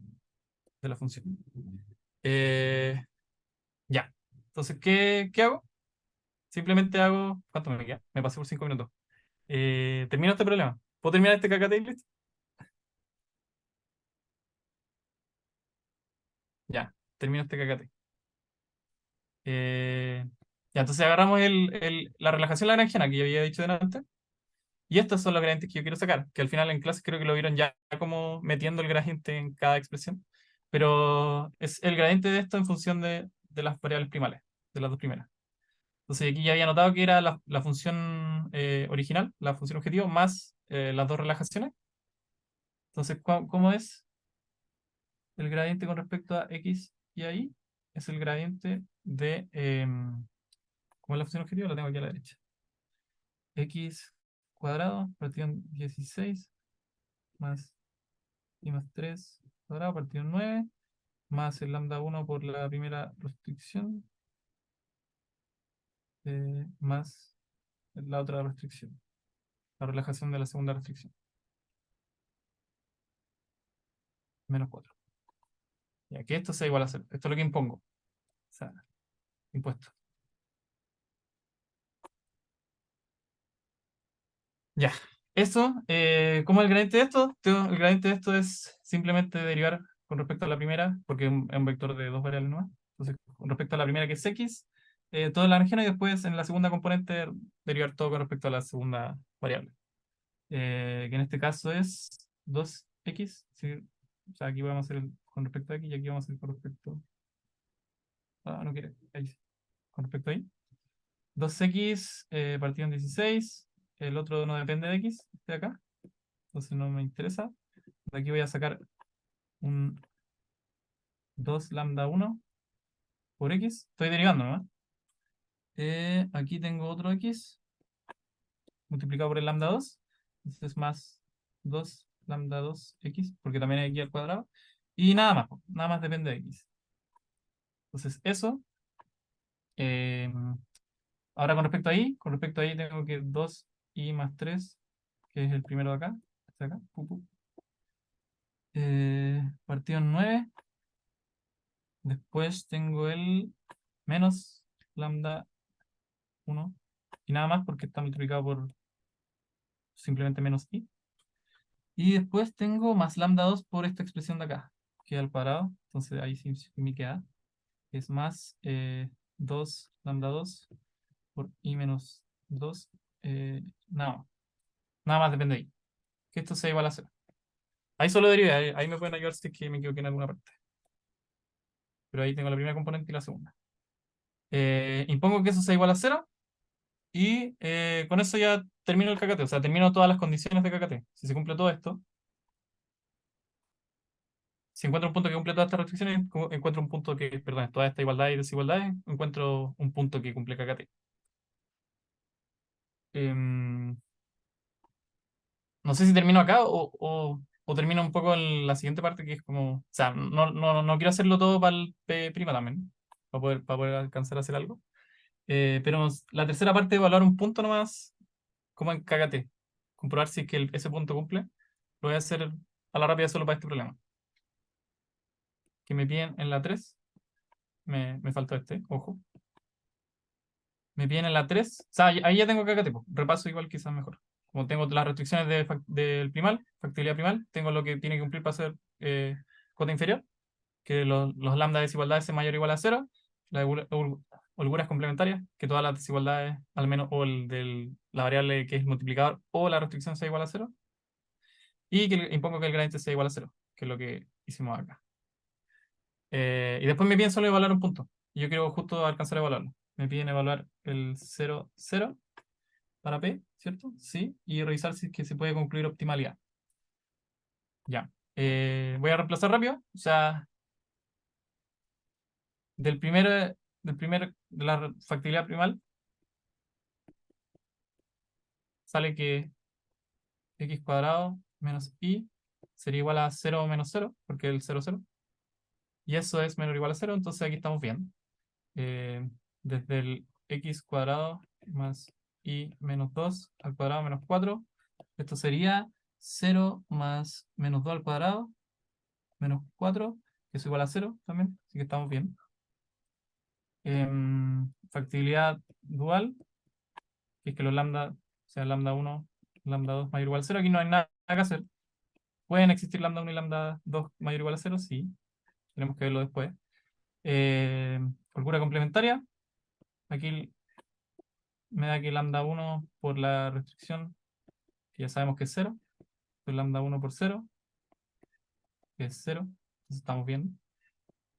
de la función. Eh, ya. Entonces, ¿qué hago? Simplemente hago... ¿Cuánto me queda? Me pasé por 5 minutos. Termino este problema. ¿Puedo terminar este cacate y listo? Ya, termino este cacate. Ya, entonces agarramos la relajación lagrangiana que yo había dicho delante. Y estos son los gradientes que yo quiero sacar, que al final en clase creo que lo vieron ya como metiendo el gradiente en cada expresión. Pero es el gradiente de esto en función de las variables primales, de las dos primeras. Entonces aquí ya había notado que era la función original, la función objetivo, más las dos relajaciones. Entonces, ¿cómo es el gradiente con respecto a x y a y? Es el gradiente de... ¿cómo es la función objetivo? La tengo aquí a la derecha. X cuadrado partido en 16 más y más 3 cuadrado partido en 9 más el lambda 1 por la primera restricción más la otra restricción, la relajación de la segunda restricción, menos 4. Ya que esto sea igual a 0. Esto es lo que impongo. O sea, impuesto. Ya. Eso, ¿cómo es el gradiente de esto? El gradiente de esto es simplemente derivar con respecto a la primera, porque es un vector de dos variables nuevas. Entonces, con respecto a la primera que es x, todo en la región y después en la segunda componente derivar todo con respecto a la segunda variable. Que en este caso es 2x. ¿Sí? O sea, aquí vamos a hacer con respecto a x y aquí vamos a hacer con respecto. Ah, no quiere. Ahí sí. Con respecto a y. 2x partido en 16. El otro no depende de x, este de acá. Entonces no me interesa. De aquí voy a sacar un 2 lambda 1 por x. Estoy derivando, ¿no? Aquí tengo otro x multiplicado por el lambda 2. Entonces más 2 lambda 2x, porque también hay aquí al cuadrado. Y nada más depende de x. Entonces eso. eh, Ahora con respecto a y tengo que 2y más 3, que es el primero de acá. Este de acá. Partido en 9. Después tengo el menos lambda 1. Y nada más porque está multiplicado por simplemente menos i. Y después tengo más lambda 2 por esta expresión de acá, que es al cuadrado. Entonces ahí sí me queda. Es más 2 lambda 2 por i menos 2. Nada más. Nada más depende de i. Que esto sea igual a 0. Ahí solo derivé. Ahí me pueden ayudar si es que me equivoqué en alguna parte. Pero ahí tengo la primera componente y la segunda. Impongo que eso sea igual a 0. Y con eso ya termino el KKT. O sea, termino todas las condiciones de KKT. Si se cumple todo esto. Si encuentro un punto que cumple todas estas restricciones, encuentro un punto que, perdón, toda esta igualdad y desigualdades, encuentro un punto que cumple KKT. Em, no sé si termino acá o termino un poco en la siguiente parte, que es como, o sea, no quiero hacerlo todo para el P' también, para poder alcanzar a hacer algo. Pero la tercera parte de evaluar un punto nomás, como en KKT, comprobar si es que ese punto cumple, lo voy a hacer a la rápida solo para este problema. Que me piden en la 3, me faltó este, ojo. Me piden en la 3, o sea, ahí ya tengo KKT, po. Repaso igual quizás mejor. Como tengo las restricciones del primal, factibilidad primal, tengo lo que tiene que cumplir para ser cota inferior, que los lambda de desigualdades es mayor o igual a 0, las holguras complementarias, que todas las desigualdades, al menos, o la variable que es multiplicador, o la restricción sea igual a 0, y que impongo que el gradiente sea igual a 0, que es lo que hicimos acá. Y después me piden solo evaluar un punto. Y yo quiero justo alcanzar a evaluarlo. Me piden evaluar el 0, 0 para P, ¿cierto? Sí. Y revisar si es que se puede concluir optimalidad. Ya. Voy a reemplazar rápido. O sea, de la factibilidad primal, sale que x cuadrado menos y sería igual a 0 menos 0, porque el 0, 0. Y eso es menor o igual a 0, entonces aquí estamos bien. Desde el x cuadrado más y menos 2 al cuadrado menos 4. Esto sería 0 más menos 2 al cuadrado menos 4, que es igual a 0 también, así que estamos bien. Factibilidad dual, que es que los lambda, sea lambda 1, lambda 2 mayor o igual a 0. Aquí no hay nada que hacer. ¿Pueden existir lambda 1 y lambda 2 mayor o igual a 0? Sí, tenemos que verlo después. Holgura complementaria. Aquí me da que lambda 1 por la restricción, que ya sabemos que es 0. Entonces lambda 1 por 0, que es 0. Entonces estamos bien.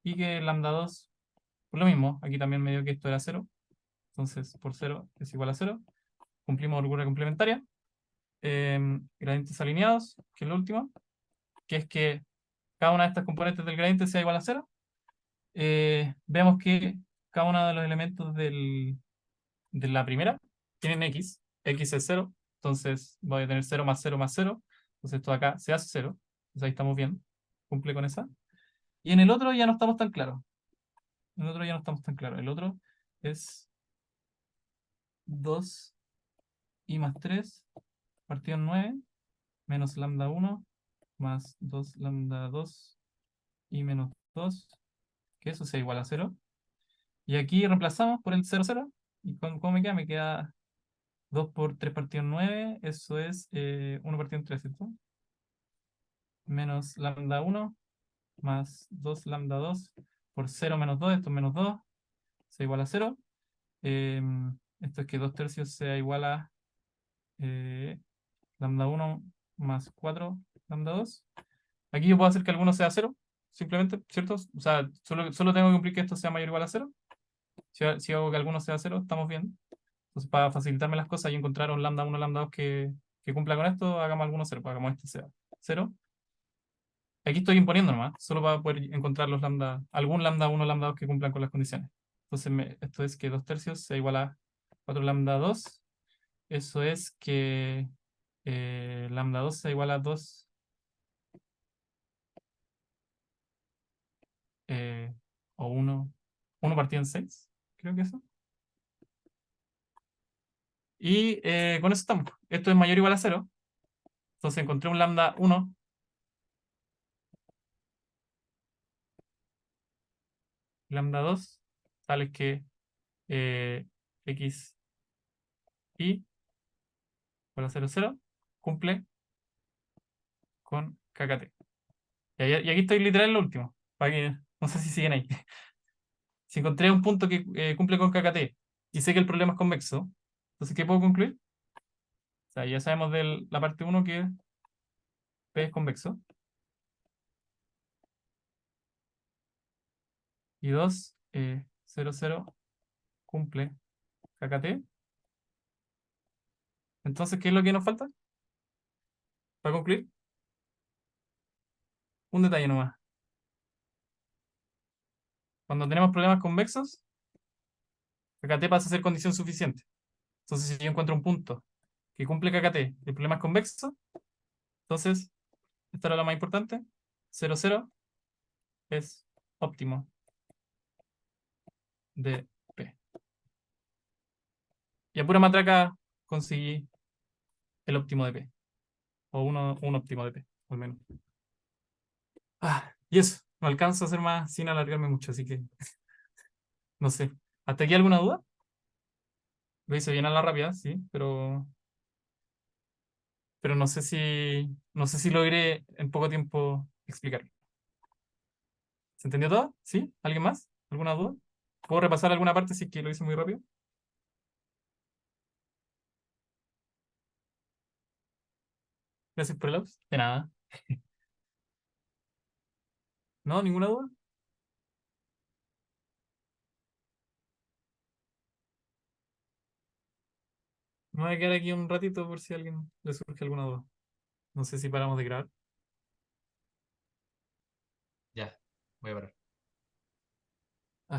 Y que lambda 2, por lo mismo, aquí también me dio que esto era 0. Entonces por 0 es igual a 0. Cumplimos holgura complementaria. Gradientes alineados, que es lo último, que es que cada una de estas componentes del gradiente sea igual a 0. Vemos que cada uno de los elementos de la primera tienen x es 0, entonces voy a tener 0 más 0 más 0, entonces esto de acá se hace 0, entonces ahí estamos bien, cumple con esa. Y en el otro ya no estamos tan claros, el otro es 2i más 3 partido en 9 menos lambda 1 más 2 lambda 2 y menos 2, que eso sea igual a 0. Y aquí reemplazamos por el 0, 0. ¿Y cómo me queda? Me queda 2 por 3 partido en 9, eso es 1 partido en 3, ¿cierto? menos lambda 1 más 2 lambda 2 por 0 menos 2, esto es menos 2, sea igual a 0. Esto es que 2 tercios sea igual a lambda 1 más 4 lambda 2. Aquí yo puedo hacer que alguno sea 0, simplemente, ¿cierto? O sea, solo tengo que cumplir que esto sea mayor o igual a 0. Si hago que alguno sea 0, estamos bien. Entonces, para facilitarme las cosas y encontrar un lambda 1, lambda 2 que cumpla con esto, hagamos alguno 0, pues hagamos este sea 0. Aquí estoy imponiendo nomás, solo para poder encontrar los lambda, algún lambda 1, lambda 2 que cumplan con las condiciones. Entonces, esto es que 2 tercios sea igual a 4 lambda 2. Eso es que lambda 2 sea igual a 2 o 1 partido en 6, creo que eso. Y con eso estamos. Esto es mayor o igual a 0. Entonces encontré un lambda 1, lambda 2, tales que x y igual a 0, 0, cumple con kkt. Y aquí estoy literal en lo último, para que no sé si siguen ahí. Si encontré un punto que cumple con kkt y sé que el problema es convexo, entonces, ¿qué puedo concluir? O sea, ya sabemos de la parte 1 que P es convexo. Y 2, 0, 0, cumple kkt. Entonces, ¿qué es lo que nos falta para concluir? Un detalle nomás. Cuando tenemos problemas convexos, kkt pasa a ser condición suficiente. Entonces, si yo encuentro un punto que cumple kkt y el problema es convexo, entonces, esta era lo más importante, 0, 0 es óptimo de P. Y a pura matraca conseguí el óptimo de P. O un óptimo de P, al menos. Y eso, no alcanzo a hacer más sin alargarme mucho, así que no sé. ¿Hasta aquí alguna duda? Lo hice bien a la rápida, sí, pero no sé si logré en poco tiempo explicar. ¿Se entendió todo? ¿Sí? ¿Alguien más? ¿Alguna duda? ¿Puedo repasar alguna parte si es que lo hice muy rápido? Gracias por el apps. De nada. ¿No? ¿Ninguna duda? Me voy a quedar aquí un ratito por si a alguien le surge alguna duda. No sé si paramos de grabar. Ya, voy a parar.